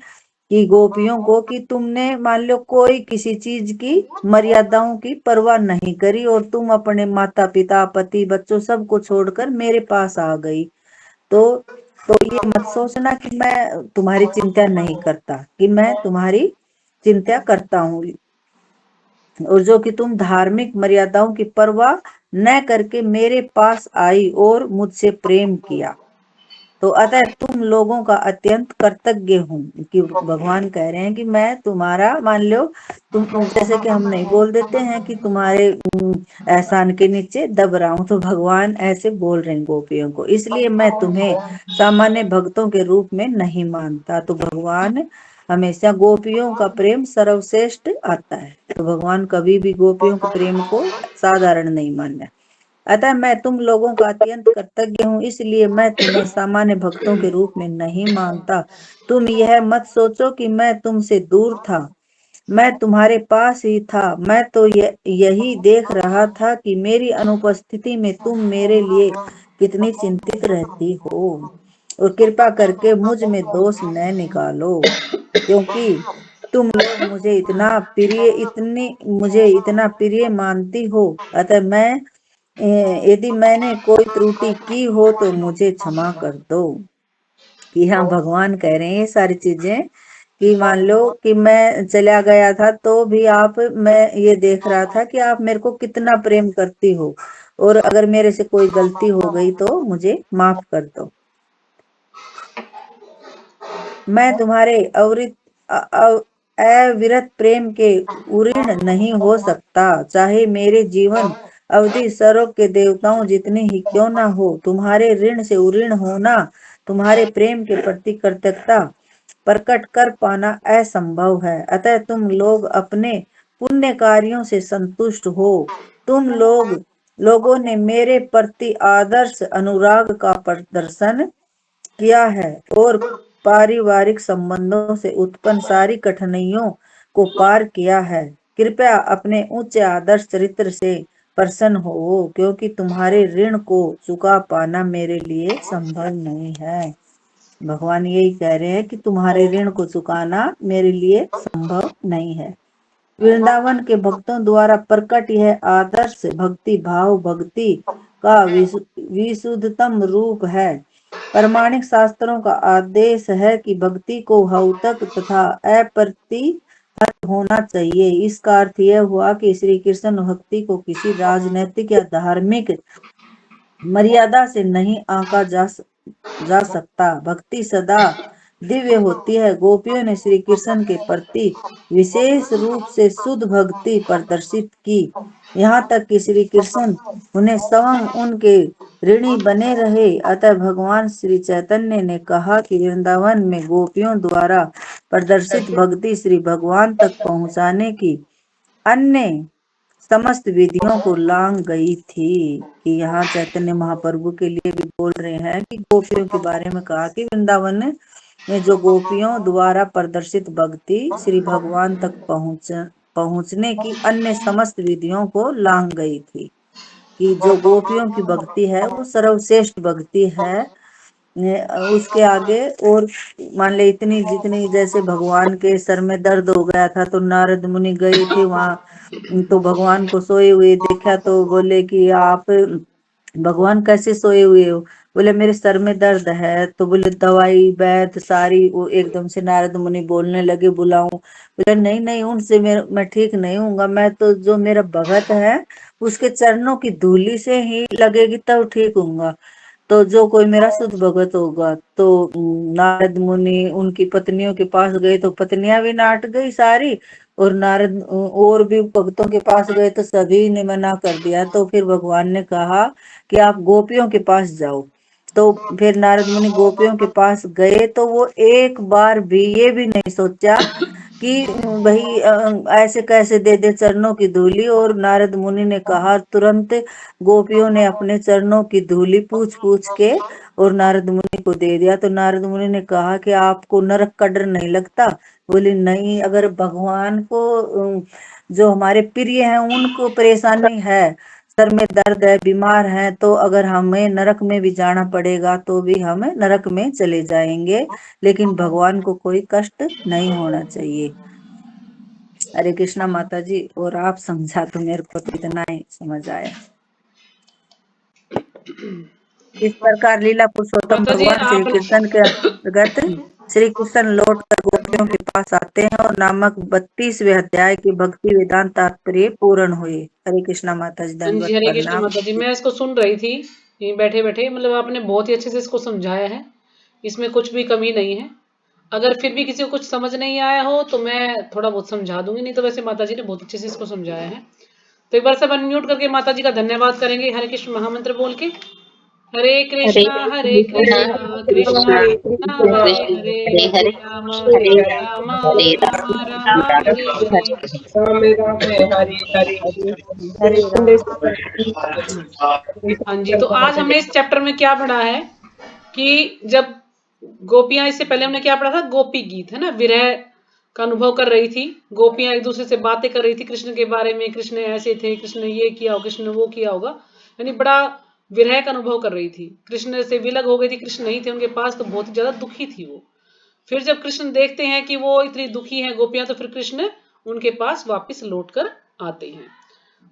Speaker 1: कि गोपियों को कि तुमने मान लो कोई किसी चीज की मर्यादाओं की परवाह नहीं करी और तुम अपने माता पिता पति बच्चों सबको छोड़कर मेरे पास आ गई। तो तो ये मत सोचना कि मैं तुम्हारी चिंता नहीं करता, कि मैं तुम्हारी चिंता करता हूँ और जो कि तुम धार्मिक मर्यादाओं की परवाह न करके मेरे पास आई और मुझसे प्रेम किया। तो अतः तुम लोगों का अत्यंत कृतज्ञ हूँ। कि भगवान कह रहे हैं कि मैं तुम्हारा मान लो तुम जैसे कि हम नहीं बोल देते हैं कि तुम्हारे एहसान के नीचे दब रहा हूँ, तो भगवान ऐसे बोल रहे हैं गोपियों को, इसलिए मैं तुम्हें सामान्य भक्तों के रूप में नहीं मानता। तो भगवान हमेशा गोपियों का प्रेम सर्वश्रेष्ठ आता है, तो भगवान कभी भी गोपियों के प्रेम को साधारण नहीं मानना। अतः मैं तुम लोगों का अत्यंत कृतज्ञ हूँ, इसलिए मैं तुम्हें सामान्य भक्तों के रूप में नहीं मानता। तुम यह मत सोचो कि मैं तुमसे दूर था, मैं तुम्हारे पास ही था। मैं तो यही देख रहा था कि मेरी अनुपस्थिति में तुम मेरे लिए कितनी चिंतित रहती हो और कृपा करके मुझ में दोष न निकालो, क्योंकि तुम लोग मुझे इतना प्रिय मानती हो। अतः यदि मैंने कोई त्रुटि की हो तो मुझे क्षमा कर दो। कि हाँ भगवान कह रहे हैं ये सारी चीजें कि मान लो कि मैं चला गया था तो भी मैं ये देख रहा था कि आप मेरे को कितना प्रेम करती हो, और अगर मेरे से कोई गलती हो गई तो मुझे माफ कर दो। मैं तुम्हारे अविरत प्रेम के ऋण नहीं हो सकता, चाहे मेरे जीवन अवधि स्वर्ग के देवताओं जितने ही क्यों न हो। तुम्हारे ऋण से ऋण होना, तुम्हारे प्रेम के प्रति कृतज्ञता प्रकट कर पाना असंभव है। अतः तुम लोग अपने पुण्य कार्यों से संतुष्ट हो। लोगों ने मेरे प्रति आदर्श अनुराग का प्रदर्शन किया है और पारिवारिक संबंधों से उत्पन्न सारी कठिनाइयों को पार किया है। कृपया अपने उच्च आदर्श चरित्र से प्रसन्न हो, क्योंकि तुम्हारे ऋण को चुका पाना मेरे लिए संभव नहीं है। भगवान यही कह रहे हैं कि तुम्हारे ऋण को चुकाना मेरे लिए संभव नहीं है। वृंदावन के भक्तों द्वारा प्रकट यह आदर्श भक्ति भाव भक्ति का विशुद्धतम रूप है। प्रमाणिक शास्त्रों का आदेश है कि भक्ति को हौतक तथा अप्रतिहत होना चाहिए। इसका अर्थ यह हुआ कि श्री कृष्ण भक्ति को किसी राजनैतिक या धार्मिक मर्यादा से नहीं आंका जा सकता। भक्ति सदा दिव्य होती है। गोपियों ने श्री कृष्ण के प्रति विशेष रूप से शुद्ध भक्ति प्रदर्शित की, यहाँ तक कि श्री कृष्ण उन्हें स्वयं उनके ऋणी बने रहे। अतः भगवान श्री चैतन्य ने कहा कि वृंदावन में गोपियों द्वारा प्रदर्शित भक्ति श्री भगवान तक पहुँचाने की अन्य समस्त विधियों को लांग गई थी। कि यहाँ चैतन्य महाप्रभु के लिए भी बोल रहे हैं कि गोपियों के बारे में कहा कि वृंदावन में जो गोपियों द्वारा प्रदर्शित भक्ति श्री भगवान तक पहुंचने की अन्य समस्त विधियों को लांग गई थी। कि जो गोपियों की भक्ति है वो सर्वश्रेष्ठ भक्ति है। उसके आगे और मान ले इतनी जितनी, जैसे भगवान के सर में दर्द हो गया था तो नारद मुनि गए थे वहां, तो भगवान को सोए हुए देखा तो बोले कि आप भगवान कैसे सोए हुए हो। बोले मेरे सर में दर्द है। तो बोले दवाई वैद्य सारी, वो एकदम से नारद मुनि बोलने लगे बुलाऊं। बोले नहीं नहीं, उनसे मैं ठीक नहीं हूँगा, मैं तो जो मेरा भगत है उसके चरणों की धूली से ही लगेगी तब ठीक हूँगा। तो जो कोई मेरा शुद्ध भगत होगा। तो नारद मुनि उनकी पत्नियों के पास गए तो पत्नियां भी नाट गई सारी, और नारद और भी भक्तों के पास गए तो सभी ने मना कर दिया। तो फिर भगवान ने कहा कि आप गोपियों के पास जाओ। तो फिर नारद मुनि गोपियों के पास गए तो वो एक बार भी ये भी नहीं सोचा कि भाई ऐसे कैसे दे दे चरणों की धूली। और नारद मुनि ने कहा, तुरंत गोपियों ने अपने चरणों की धूली पूछ पूछ के और नारद मुनि को दे दिया। तो नारद मुनि ने कहा कि आपको नरक का डर नहीं लगता। बोले नहीं, अगर भगवान को जो हमारे प्रिय हैं उनको परेशानी है, सर में दर्द है, बीमार है, तो अगर हमें नरक में भी जाना पड़ेगा तो भी हम नरक में चले जाएंगे, लेकिन भगवान को कोई कष्ट नहीं होना चाहिए। हरे कृष्णा माता जी, और आप समझा तो मेरे को तो इतना ही समझ आया। इस प्रकार लीला पुरुषोत्तम
Speaker 2: माता जी
Speaker 1: भगवान श्री
Speaker 2: आप
Speaker 1: कृष्ण के अंतर्गत श्री कृष्ण लौट कर गोपियों के पास आते हैं और नामक 32वें अध्याय की भक्ति वेदांत तात्पर्य पूर्ण हुए। हरे कृष्णा माता जी,
Speaker 2: हाँ
Speaker 1: दंडवत
Speaker 2: जी, हरे कृष्ण
Speaker 1: प्रणाम।
Speaker 2: माता जी। मैं इसको सुन रही थी बैठे बैठे, मतलब आपने बहुत ही अच्छे से इसको समझाया है, इसमें कुछ भी कमी नहीं है। अगर फिर भी किसी को कुछ समझ नहीं आया हो तो मैं थोड़ा बहुत समझा दूंगी, नहीं तो वैसे माता जी ने बहुत अच्छे से इसको समझाया है। तो एक बार सब अनम्यूट करके माता जी का धन्यवाद करेंगे हरे कृष्ण महामंत्र बोल के। हरे
Speaker 3: हरे
Speaker 2: कृष्णा कृष्णा
Speaker 3: हरे
Speaker 2: कृष्णा
Speaker 3: कृष्ण
Speaker 2: हरे हरे,
Speaker 3: हरे हरे
Speaker 2: राम
Speaker 3: हरे
Speaker 2: राम
Speaker 3: हरे राम
Speaker 2: राम राम हरे हरे।
Speaker 3: राम राम हरे हरे
Speaker 1: हरे
Speaker 3: बोले
Speaker 1: हरे
Speaker 3: बोले
Speaker 1: राम।
Speaker 3: की
Speaker 2: हाँ जी, तो आज हमने इस चैप्टर में क्या पढ़ा है कि जब गोपियां, इससे पहले हमने क्या पढ़ा था, गोपी गीत है ना, विरह का अनुभव कर रही थी गोपियां, एक दूसरे से बातें कर रही थी कृष्ण के बारे में, कृष्ण ऐसे थे, कृष्ण ने ये किया होगा, कृष्ण ने वो किया होगा, यानी बड़ा विरह का अनुभव कर रही थी। कृष्ण से विलग हो गई थी, कृष्ण नहीं थे उनके पास, तो बहुत ही ज्यादा दुखी थी वो। फिर जब कृष्ण देखते हैं कि वो इतनी दुखी हैं गोपियां, तो फिर कृष्ण उनके पास वापस लौट कर आते हैं।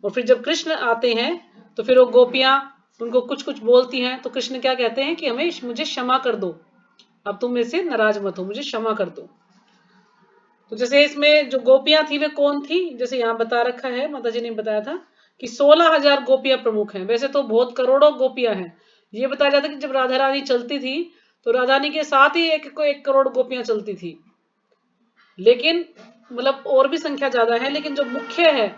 Speaker 2: और फिर जब कृष्ण आते हैं तो फिर वो गोपियां उनको कुछ कुछ बोलती हैं, तो कृष्ण क्या कहते हैं कि मुझे क्षमा कर दो, अब तुम मेरे से नाराज मत हो, मुझे क्षमा कर दो। तो जैसे इसमें जो गोपियां थी वे कौन थी, जैसे यहाँ बता रखा है, माता जी ने बताया था कि 16,000 गोपियां प्रमुख हैं। वैसे तो बहुत करोड़ों गोपियां हैं। ये बताया जाता है कि जब राधा रानी चलती थी तो राधा रानी के साथ ही 1 करोड़ गोपियां चलती थी, लेकिन मतलब और भी संख्या ज्यादा है, लेकिन जो मुख्य है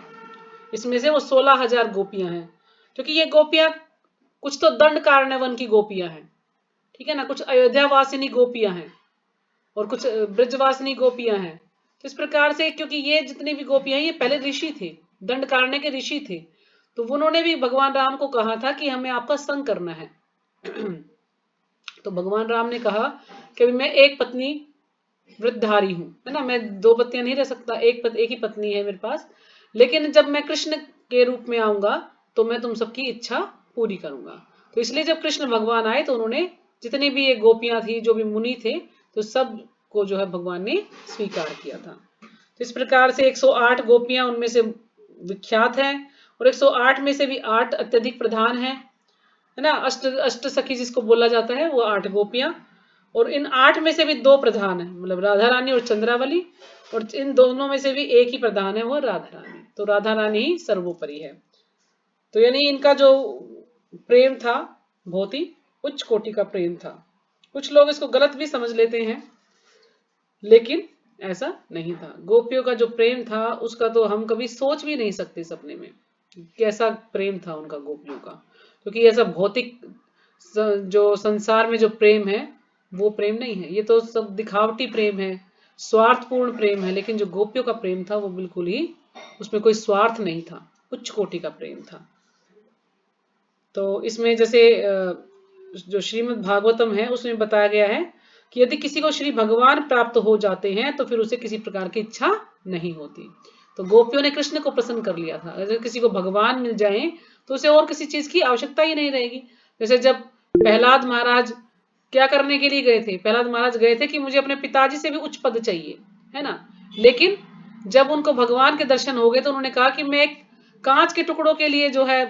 Speaker 2: इसमें से वो 16,000 गोपियां हैं। क्योंकि ये गोपियां कुछ तो दंड कारण्यवन की गोपियां हैं, ठीक है ना, कुछ अयोध्या वासिनी गोपियां हैं और कुछ ब्रजवासिनी गोपियां हैं। तो इस प्रकार से क्योंकि ये जितनी भी गोपियां हैं ये पहले ऋषि थे, दंड कारण्य के ऋषि थे, तो उन्होंने भी भगवान राम को कहा था कि हमें आपका संग करना है। तो भगवान राम ने कहा कि मैं एक पत्नी वृद्धधारी हूं, है ना, मैं 2 पत्नियां नहीं रह सकता, एक ही पत्नी है मेरे पास, लेकिन जब मैं कृष्ण के रूप में आऊंगा तो मैं तुम सबकी इच्छा पूरी करूंगा। तो इसलिए जब कृष्ण भगवान आए तो उन्होंने जितनी भी ये गोपियां थी, जो भी मुनि थे, तो सब को जो है भगवान ने स्वीकार किया था। तो इस प्रकार से 108 गोपियां उनमें से विख्यात हैं, और 108 में से भी 8 अत्यधिक प्रधान हैं, है ना, अष्ट सखी जिसको बोला जाता है वो 8 गोपियां। और इन 8 में से भी 2 प्रधान है, मतलब राधा रानी और चंद्रावली, और इन दोनों में से भी एक ही प्रधान है, वो राधा रानी। तो राधा रानी ही सर्वोपरि है। तो यानी इनका जो प्रेम था बहुत ही उच्च कोटि का प्रेम था। कुछ लोग इसको गलत भी समझ लेते हैं, लेकिन ऐसा नहीं था। गोपियों का जो प्रेम था उसका तो हम कभी सोच भी नहीं सकते सपने में, कैसा प्रेम था उनका गोपियों का। क्योंकि ऐसा भौतिक जो संसार में जो प्रेम है वो प्रेम नहीं है, ये तो सब दिखावटी प्रेम है, स्वार्थपूर्ण प्रेम है। लेकिन जो गोपियों का प्रेम था वो बिल्कुल ही, उसमें कोई स्वार्थ नहीं था, उच्च कोटि का प्रेम था। तो इसमें जैसे जो श्रीमद् भागवतम है उसमें बताया गया है कि यदि किसी को श्री भगवान प्राप्त हो जाते हैं तो फिर उसे किसी प्रकार की इच्छा नहीं होती। तो गोपियों ने कृष्ण को प्रसन्न कर लिया था, अगर किसी को भगवान मिल जाए तो उसे और किसी चीज की आवश्यकता ही नहीं रहेगी। जैसे जब प्रहलाद महाराज क्या करने के लिए गए थे, प्रहलाद महाराज गए थे कि मुझे अपने पिताजी से भी उच्च पद चाहिए, है ना, लेकिन जब उनको भगवान के दर्शन हो गए तो उन्होंने कहा कि मैं एक कांच के टुकड़ों के लिए जो है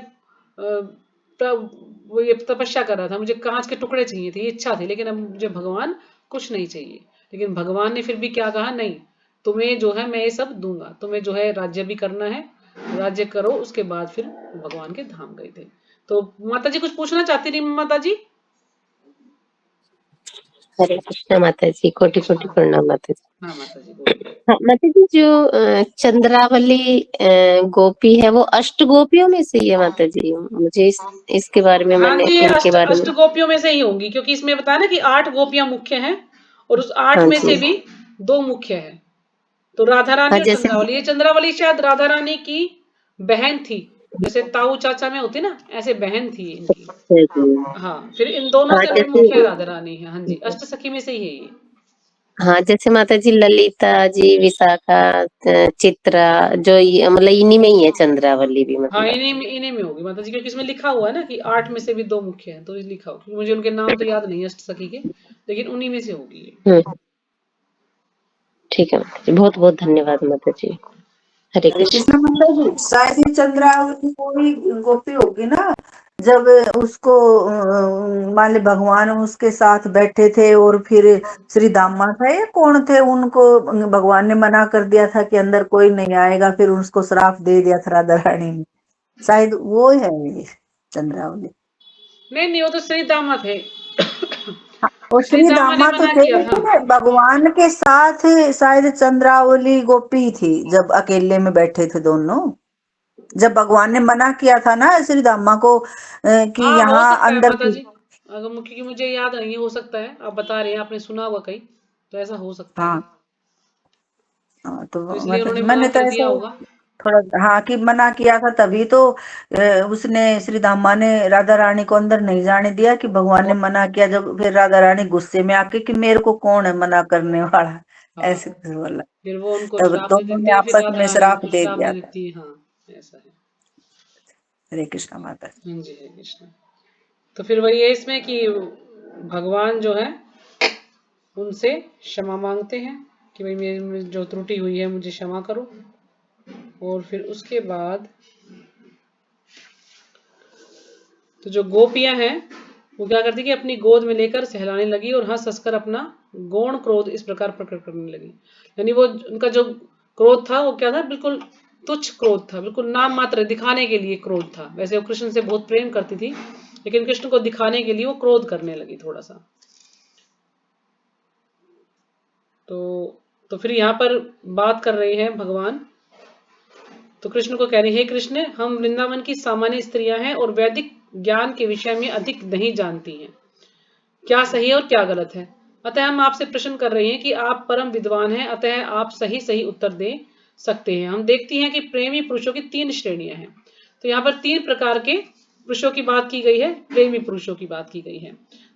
Speaker 2: वो ये तपस्या कर रहा था, मुझे कांच के टुकड़े चाहिए थे, ये इच्छा थी, लेकिन अब मुझे भगवान कुछ नहीं चाहिए। लेकिन भगवान ने फिर भी क्या कहा, नहीं तुम्हें जो है मैं ये सब दूंगा, तुम्हें जो है राज्य भी करना है, राज्य करो। उसके बाद फिर भगवान के धाम गए थे। तो माता जी कुछ पूछना चाहती थी माता जी?
Speaker 4: हरे कृष्णा माता जी, कोटि कोटि
Speaker 2: हाँ
Speaker 4: प्रणाम माता जी।
Speaker 2: हाँ माता जी बोलिए।
Speaker 4: हाँ माता जी, जो चंद्रावली गोपी है वो अष्ट गोपियों में से ही है माता जी? मुझे इसके बारे में,
Speaker 2: हाँ
Speaker 4: मैंने
Speaker 2: जी, ये
Speaker 4: इनके बारे में।
Speaker 2: अष्ट गोपियों में से ही होंगी, क्योंकि इसमें बताया ना कि 8 गोपियां मुख्य हैं और उस 8
Speaker 4: हाँ
Speaker 2: में से
Speaker 4: जी।
Speaker 2: भी 2 मुख्य है। तो राधा
Speaker 4: हाँ
Speaker 2: रानी और
Speaker 4: जैसे।
Speaker 2: चंद्रावली, ये चंद्रावली शायद राधा रानी की बहन थी, जैसे ताऊ चाचा में होती ना, ऐसे बहन थी इनकी।
Speaker 4: अच्छा जी।
Speaker 2: हाँ, फिर इन दोनों
Speaker 4: हाँ
Speaker 2: से भी
Speaker 4: जैसे।
Speaker 2: मुख्य राधा रानी है। हाँ जी, अष्ट सखी में से ही है ये।
Speaker 4: हाँ जैसे माता जी ललिता जी, विशाखा, चित्रा, जो मतलब इन्हीं में ही है चंद्रावली भी,
Speaker 2: हाँ,
Speaker 4: मतलब।
Speaker 2: इन्हीं में होगी माता जी, क्योंकि इसमें लिखा हुआ है ना कि 8 में से भी 2 मुख्य हैं, तो ये लिखा हुआ, क्योंकि मुझे उनके नाम तो याद नहीं है अष्ट सखी के, लेकिन उन्हीं में से होगी ये।
Speaker 4: ठीक है माता जी, बहुत बहुत धन्यवाद माता जी। हरे
Speaker 1: हरे
Speaker 4: कृष्ण।
Speaker 1: कृष्ण माता जी, शायद ये चंद्रावती कोई गोपी होगी ना, जब उसको मान ली भगवान उसके साथ बैठे थे और फिर श्री दामा था ये कौन थे, उनको भगवान ने मना कर दिया था कि अंदर कोई नहीं आएगा, फिर उसको श्राप दे दिया था राधा रानी ने, शायद वो है ये चंद्रावली।
Speaker 2: नहीं नहीं, वो तो सही दामा थे।
Speaker 1: और
Speaker 2: श्री
Speaker 1: श्री
Speaker 2: दामा ने
Speaker 1: दामा तो
Speaker 2: मना
Speaker 1: थे,
Speaker 2: किया था।
Speaker 1: लेकिन भगवान के साथ शायद चंद्रावली गोपी थी जब अकेले में बैठे थे दोनों, जब भगवान ने मना किया था ना श्री दामा को कि
Speaker 2: हाँ, हो
Speaker 1: यहाँ
Speaker 2: सकता है
Speaker 1: अंदर
Speaker 2: माता जी, अगर क्योंकि मुझे याद नहीं है, हो सकता है आप बता रहे हैं, आपने सुना होगा कहीं, तो ऐसा हो सकता है।
Speaker 1: हाँ हाँ,
Speaker 2: तो
Speaker 1: तो
Speaker 2: इसलिए उन्होंने
Speaker 1: मतलब
Speaker 2: मना
Speaker 1: मैंने तो
Speaker 2: कर दिया
Speaker 1: ऐसा
Speaker 2: होगा।
Speaker 1: थोड़ा, हाँ कि मना किया था तभी तो उसने श्री दामा ने राधा रानी को अंदर नहीं जाने दिया, कि भगवान ने मना किया, जब फिर राधा रानी गुस्से में आके कि मेरे को कौन है मना करने वाला,
Speaker 2: हाँ,
Speaker 1: ऐसे बोला।
Speaker 2: फिर वो उनको
Speaker 1: तब
Speaker 2: श्राप दे
Speaker 1: दोनों
Speaker 2: देते
Speaker 1: ने
Speaker 2: हैं, फिर
Speaker 1: आपस
Speaker 2: राधा
Speaker 1: में
Speaker 2: रानी
Speaker 1: श्राप
Speaker 2: उनको
Speaker 1: दे
Speaker 2: श्राप दे
Speaker 1: दिया था।
Speaker 2: देती है। हाँ, ऐसा है।
Speaker 1: हरे कृष्ण माता।
Speaker 2: हाँ जी, हरे कृष्ण। तो फिर वही है इसमें कि भगवान जो है उनसे क्षमा मांगते हैं कि भाई मेरी जो त्रुटि हुई है मुझे क्षमा करो। और फिर उसके बाद तो जो गोपियां हैं वो क्या करती कि अपनी गोद में लेकर सहलाने लगी और हंस हंस कर अपना गौण क्रोध इस प्रकार प्रकट करने लगी। यानी वो उनका जो क्रोध था वो क्या था, बिल्कुल तुच्छ क्रोध था, बिल्कुल नाम मात्र दिखाने के लिए क्रोध था। वैसे वो कृष्ण से बहुत प्रेम करती थी, लेकिन कृष्ण को दिखाने के लिए वो क्रोध करने लगी थोड़ा सा। तो फिर यहाँ पर बात कर रहे हैं भगवान, तो कृष्ण को कह रहे हैं, हे कृष्ण, हम वृंदावन की सामान्य स्त्रियां हैं और वैदिक ज्ञान के विषय में अधिक नहीं जानती हैं, क्या सही है और क्या गलत है। अतः हम आपसे प्रश्न कर रहे हैं कि आप परम विद्वान हैं, अतः आप सही सही उत्तर दे सकते हैं। हम देखती हैं कि प्रेमी पुरुषों की 3 श्रेणियां हैं। तो यहाँ पर 3 प्रकार के पुरुषों की बात की गई है, प्रेमी पुरुषों की बात की गई है।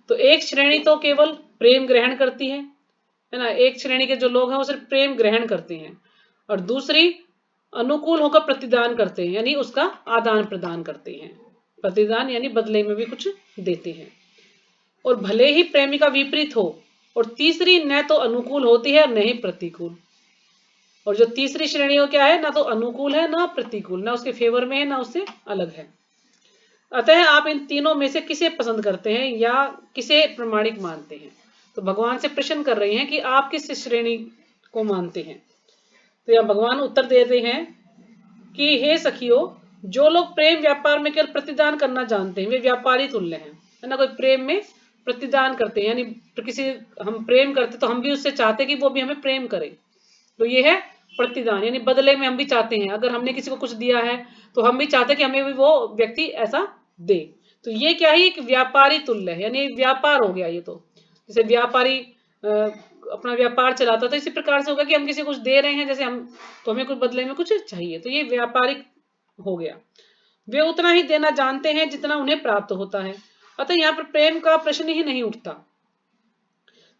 Speaker 2: तो एक श्रेणी तो केवल प्रेम ग्रहण करती है ना, एक श्रेणी के जो लोग हैं वो सिर्फ प्रेम ग्रहण करते हैं, और दूसरी अनुकूल होकर प्रतिदान करते हैं, यानी उसका आदान प्रदान करते हैं। प्रतिदान यानी बदले में भी कुछ देते हैं। और भले ही प्रेमी का विपरीत हो। और तीसरी न तो अनुकूल होती है न ही प्रतिकूल। और जो तीसरी श्रेणी हो क्या है, ना तो अनुकूल है ना प्रतिकूल, ना उसके फेवर में है ना उससे अलग है। अतः आप इन तीनों में से किसे पसंद करते हैं या किसे प्रमाणिक मानते हैं। तो भगवान से प्रश्न कर रहे हैं कि आप किस श्रेणी को मानते हैं। तो यह भगवान उत्तर देते हैं कि हे सखियो, जो लोग प्रेम व्यापार में केवल प्रतिदान करना जानते हैं वे व्यापारी तुल्य हैं, है ना। कोई प्रेम में प्रतिदान करते हैं, यानी तो किसी हम प्रेम करते तो हम भी उससे चाहते कि वो भी हमें प्रेम करे, तो ये है प्रतिदान, यानी बदले में हम भी चाहते हैं, अगर हमने किसी को कुछ दिया है तो हम भी चाहते हैं कि हमें भी वो व्यक्ति ऐसा दे। तो ये क्या है, एक व्यापारी तुल्य है, यानी व्यापार हो गया ये। तो जैसे व्यापारी अपना व्यापार चलाता, तो इसी प्रकार से होगा कि हम किसी को कुछ दे रहे हैं, जैसे हम तो हमें कुछ बदले में कुछ चाहिए, तो ये व्यापारिक हो गया। वे उतना ही देना जानते हैं जितना उन्हें प्राप्त होता है। अतः यहाँ पर प्रेम का प्रश्न ही नहीं उठता।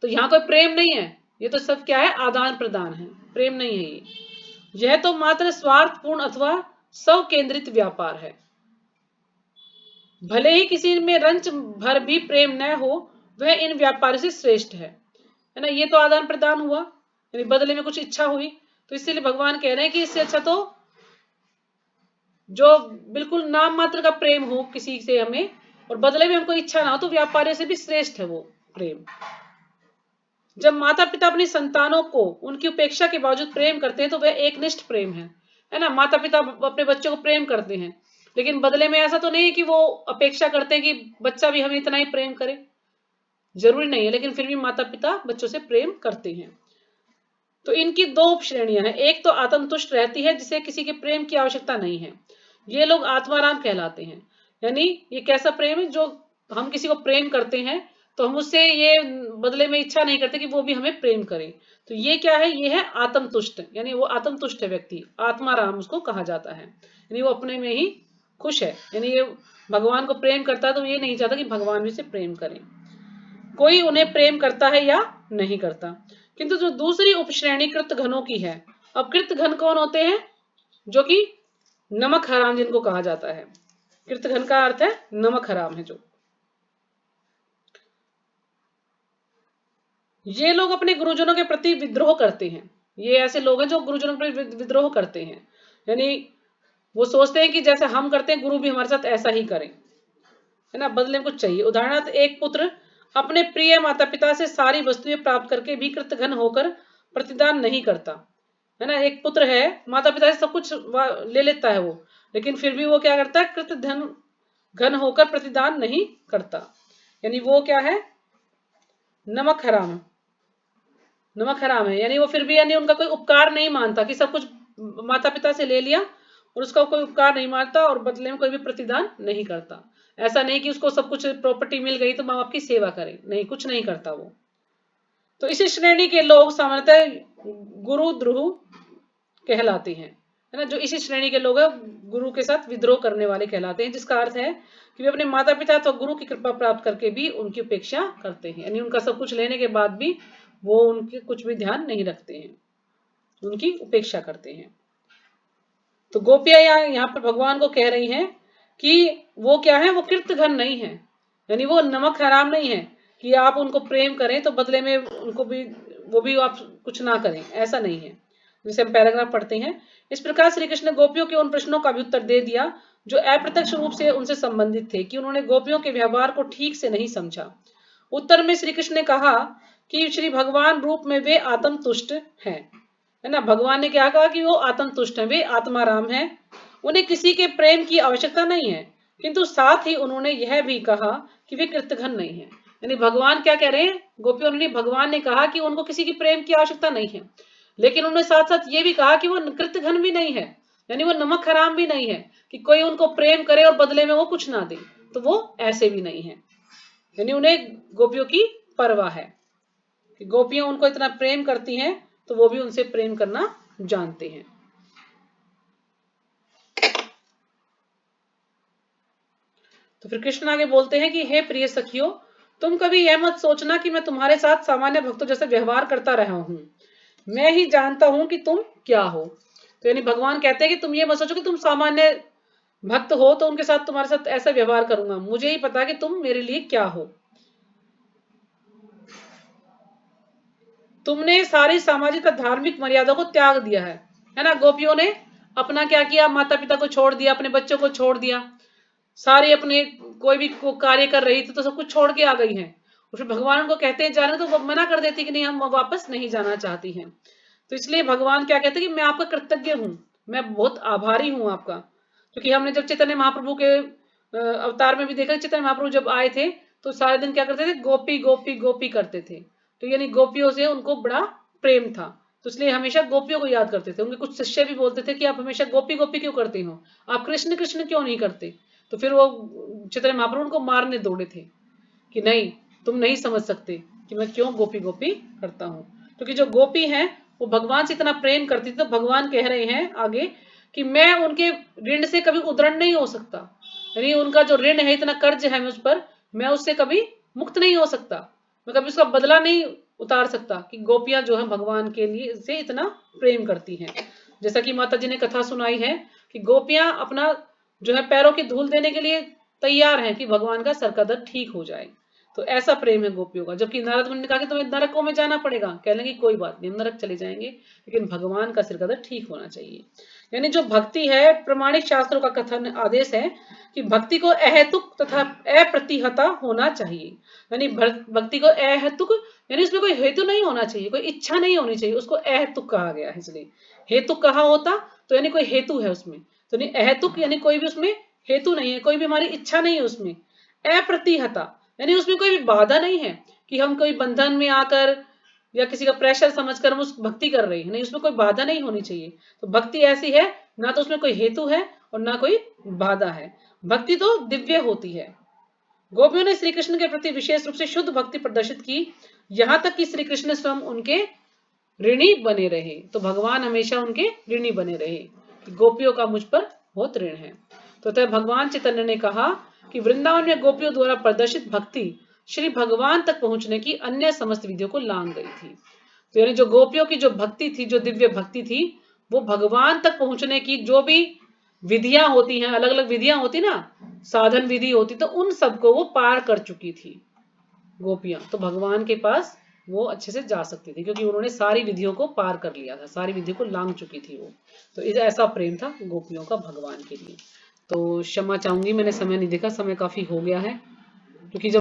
Speaker 2: तो यहाँ कोई प्रेम नहीं है, ये तो सब क्या है, आदान प्रदान है, प्रेम नहीं है ये। यह तो मात्र स्वार्थपूर्ण अथवा स्व केंद्रित व्यापार है। भले ही किसी में रंच भर भी प्रेम न हो, वह इन व्यापार से श्रेष्ठ है ना। ये तो आदान प्रदान हुआ, यानी बदले में कुछ इच्छा हुई, तो इसीलिए भगवान कह रहे हैं कि इससे अच्छा तो जो बिल्कुल नाम मात्र का प्रेम हो किसी से हमें, और बदले में हमको इच्छा ना हो, तो व्यापारी से भी श्रेष्ठ है वो प्रेम। जब माता पिता अपनी संतानों को उनकी उपेक्षा के बावजूद प्रेम करते हैं तो वह एकनिष्ठ प्रेम है ना। माता पिता अपने बच्चों को प्रेम करते हैं, लेकिन बदले में ऐसा तो नहीं है कि वो अपेक्षा करते हैं कि बच्चा भी हमें इतना ही प्रेम करे, जरूरी नहीं है, लेकिन फिर भी माता पिता बच्चों से प्रेम करते हैं। तो इनकी 2 श्रेणियां हैं। एक तो आत्मतुष्ट रहती है, जिसे किसी के प्रेम की आवश्यकता नहीं है, ये लोग आत्माराम कहलाते हैं। यानी ये कैसा प्रेम है, जो हम किसी को प्रेम करते हैं तो हम उससे ये बदले में इच्छा नहीं करते कि वो भी हमें प्रेम करे। तो ये क्या है, ये है आत्मतुष्ट, यानी वो आत्मतुष्ट है व्यक्ति, आत्माराम उसको कहा जाता है, यानी वो अपने में ही खुश है। यानी ये भगवान को प्रेम करता है तो ये नहीं चाहता कि भगवान भी से प्रेम करें। कोई उन्हें प्रेम करता है या नहीं करता। किंतु जो दूसरी उपश्रेणी कृत घनों की है, अब कृत घन कौन होते हैं, जो कि नमक हराम जिनको कहा जाता है। कृत घन का अर्थ है नमक हराम है जो। ये लोग अपने गुरुजनों के प्रति विद्रोह करते हैं। ये ऐसे लोग हैं जो गुरुजनों के प्रति विद्रोह करते हैं, यानी वो सोचते हैं कि जैसे हम करते हैं गुरु भी हमारे साथ ऐसा ही करें, है ना, बदले में कुछ चाहिए। उदाहरणार्थ, एक पुत्र अपने प्रिय माता पिता से सारी वस्तुएं प्राप्त करके भी कृतघ्न होकर प्रतिदान नहीं करता, है ना। एक पुत्र है, माता पिता से सब कुछ ले लेता है वो, लेकिन फिर भी वो क्या करता है, कृतघ्न होकर प्रतिदान नहीं करता, यानी वो क्या है, नमक हराम, नमक हराम है। यानी वो फिर भी यानी उनका कोई उपकार नहीं मानता, कि सब कुछ माता पिता से ले लिया और उसका कोई उपकार नहीं मानता और बदले में कोई भी प्रतिदान नहीं करता। ऐसा नहीं कि उसको सब कुछ प्रॉपर्टी मिल गई तो माँ बाप की सेवा करे, नहीं, कुछ नहीं करता वो। तो इसी श्रेणी के लोग सामान्यतः गुरुद्रोह कहलाते हैं, है ना। जो इसी श्रेणी के लोग हैं गुरु के साथ विद्रोह करने वाले कहलाते हैं, जिसका अर्थ है कि वे अपने माता पिता तो गुरु की कृपा प्राप्त करके भी उनकी उपेक्षा करते हैं, यानी उनका सब कुछ लेने के बाद भी वो उनके कुछ भी ध्यान नहीं रखते हैं, उनकी उपेक्षा करते हैं। तो गोपियां यहाँ पर भगवान को कह रही हैं कि वो क्या है, वो कृतघ्न नहीं है, यानी वो नमक हराम नहीं है कि आप उनको प्रेम करें तो बदले में उनको भी वो भी आप कुछ ना करें, ऐसा नहीं है। जैसे हम पैराग्राफ पढ़ते हैं, इस प्रकार श्री कृष्ण ने गोपियों के उन प्रश्नों का भी उत्तर दे दिया जो अप्रत्यक्ष रूप से उनसे संबंधित थे, कि उन्होंने गोपियों के व्यवहार को ठीक से नहीं समझा। उत्तर में श्री कृष्ण ने कहा कि श्री भगवान रूप में वे आत्म तुष्ट हैं, है ना। भगवान ने क्या कहा कि वो आत्म तुष्ट हैं, वे आत्माराम हैं, उन्हें किसी के प्रेम की आवश्यकता नहीं है। किंतु साथ ही उन्होंने यह भी कहा कि वे कृतघ्न नहीं है। यानी भगवान क्या कह रहे हैं, गोपियों ने, भगवान ने कहा कि उनको किसी की प्रेम की आवश्यकता नहीं है, लेकिन उन्होंने साथ साथ ये भी कहा कि वो कृतघ्न भी नहीं है, यानी वो नमक हराम भी नहीं है कि कोई उनको प्रेम करे और बदले में वो कुछ ना दे, तो वो ऐसे भी नहीं है। यानी उन्हें गोपियों की परवाह है कि गोपियां उनको इतना प्रेम करती हैं तो वो भी उनसे प्रेम करना जानते हैं। तो फिर कृष्ण आगे बोलते हैं कि हे प्रिय सखियों, तुम कभी यह मत सोचना कि मैं तुम्हारे साथ सामान्य भक्तों जैसे व्यवहार करता रहा हूं, मैं ही जानता हूं कि तुम क्या हो। तो यानी भगवान कहते हैं कि तुम ये मत सोचो कि तुम सामान्य भक्त हो तो उनके साथ तुम्हारे साथ ऐसा व्यवहार करूंगा, मुझे ही पता कि तुम मेरे लिए क्या हो। तुमने सारी सामाजिक और धार्मिक मर्यादा को त्याग दिया है ना। गोपियों ने अपना क्या किया, माता पिता को छोड़ दिया, अपने बच्चों को छोड़ दिया, सारे अपने कोई भी कार्य कर रही थी तो सब कुछ छोड़ के आ गई हैं। फिर भगवान उनको कहते हैं जाने, तो वो मना कर देती कि नहीं, हम वापस नहीं जाना चाहती हैं। तो इसलिए भगवान क्या कहते हैं कि मैं आपका कृतज्ञ हूं, मैं बहुत आभारी हूं आपका। क्योंकि हमने जब चैतन्य महाप्रभु के अवतार में भी देखा, चैतन्य महाप्रभु जब आए थे तो सारे दिन क्या करते थे, गोपी गोपी गोपी करते थे। तो यानी गोपियों से उनको बड़ा प्रेम था, तो इसलिए हमेशा गोपियों को याद करते थे। उनके कुछ शिष्य भी बोलते थे कि आप हमेशा गोपी गोपी क्यों करते हो, आप कृष्ण कृष्ण क्यों नहीं करते। तो फिर वो चैतन्य महाप्रभु उनको मारने दौड़े थे कि नहीं, तुम नहीं समझ सकते कि मैं क्यों गोपी गोपी करता हूं। क्योंकि जो गोपी हैं वो भगवान से इतना प्रेम करती थी, तो भगवान कह रहे हैं आगे कि मैं उनके ऋण से कभी उद्धरण नहीं हो सकता, यानी उनका जो ऋण है, इतना कर्ज है मुझ पर, मैं उससे कभी मुक्त नहीं हो सकता, मैं कभी उसका बदला नहीं उतार सकता। कि गोपियां जो है भगवान के लिए से इतना प्रेम करती हैं। जैसा कि माता जी ने कथा सुनाई है कि गोपियां अपना जो है पैरों की धूल देने के लिए तैयार हैं कि भगवान का सर का दर्द ठीक हो जाए। तो ऐसा प्रेम है गोपियों का। जबकि नारद मुनि ने कहा कि तुम्हें नरकों में जाना पड़ेगा, कह लेंगे कोई बात नहीं, हम नरक चले जाएंगे, लेकिन भगवान का सिर का दर्द ठीक होना चाहिए। यानी जो भक्ति है, प्रमाणिक शास्त्रों का कथन आदेश है कि भक्ति को अहेतुक तथा अप्रतिहता होना चाहिए। यानी भक्ति को अहेतुक, यानी उसमें कोई हेतु नहीं होना चाहिए, कोई इच्छा नहीं होनी चाहिए, उसको अहेतुक कहा गया है। इसलिए हेतुक कहा होता तो यानी कोई हेतु है उसमें, तो नहीं अहेतुक यानी कोई भी उसमें हेतु नहीं है, कोई भी हमारी इच्छा नहीं है उसमें। अप्रतिहता यानी उसमें कोई भी बाधा नहीं है कि हम कोई बंधन में आकर या किसी का प्रेशर समझकर हम उस भक्ति कर रहे हैं, नहीं, उसमें कोई बाधा नहीं होनी चाहिए। तो भक्ति ऐसी है, ना तो उसमें कोई हेतु है और ना कोई बाधा है, भक्ति तो दिव्य होती है। गोपियों ने श्री कृष्ण के प्रति विशेष रूप से शुद्ध भक्ति प्रदर्शित की, यहां तक कि श्री कृष्ण स्वयं उनके ऋणी बने रहे। तो भगवान हमेशा उनके ऋणी बने रहे, गोपियों का मुझ पर बहुत ऋण है। तो तब भगवान चैतन्य ने कहा कि वृंदावन में गोपियों द्वारा प्रदर्शित भक्ति श्री भगवान तक पहुंचने की अन्य समस्त विधियों को लांघ गई थी। तो यानी जो गोपियों की जो भक्ति थी, जो दिव्य भक्ति थी, वो भगवान तक पहुंचने की जो भी विधियां होती हैं, अलग अलग विधियां होती ना, साधन विधि होती, तो उन सबको वो पार कर चुकी थी गोपियां। तो भगवान के पास वो अच्छे से जा सकती थी, क्योंकि उन्होंने सारी विधियों को पार कर लिया था, सारी विधियों को लांघ चुकी थी वो। तो ऐसा प्रेम था गोपियों का भगवान के लिए। तो क्षमा चाहूंगी, मैंने समय नहीं देखा, समय काफी हो गया है, क्योंकि जब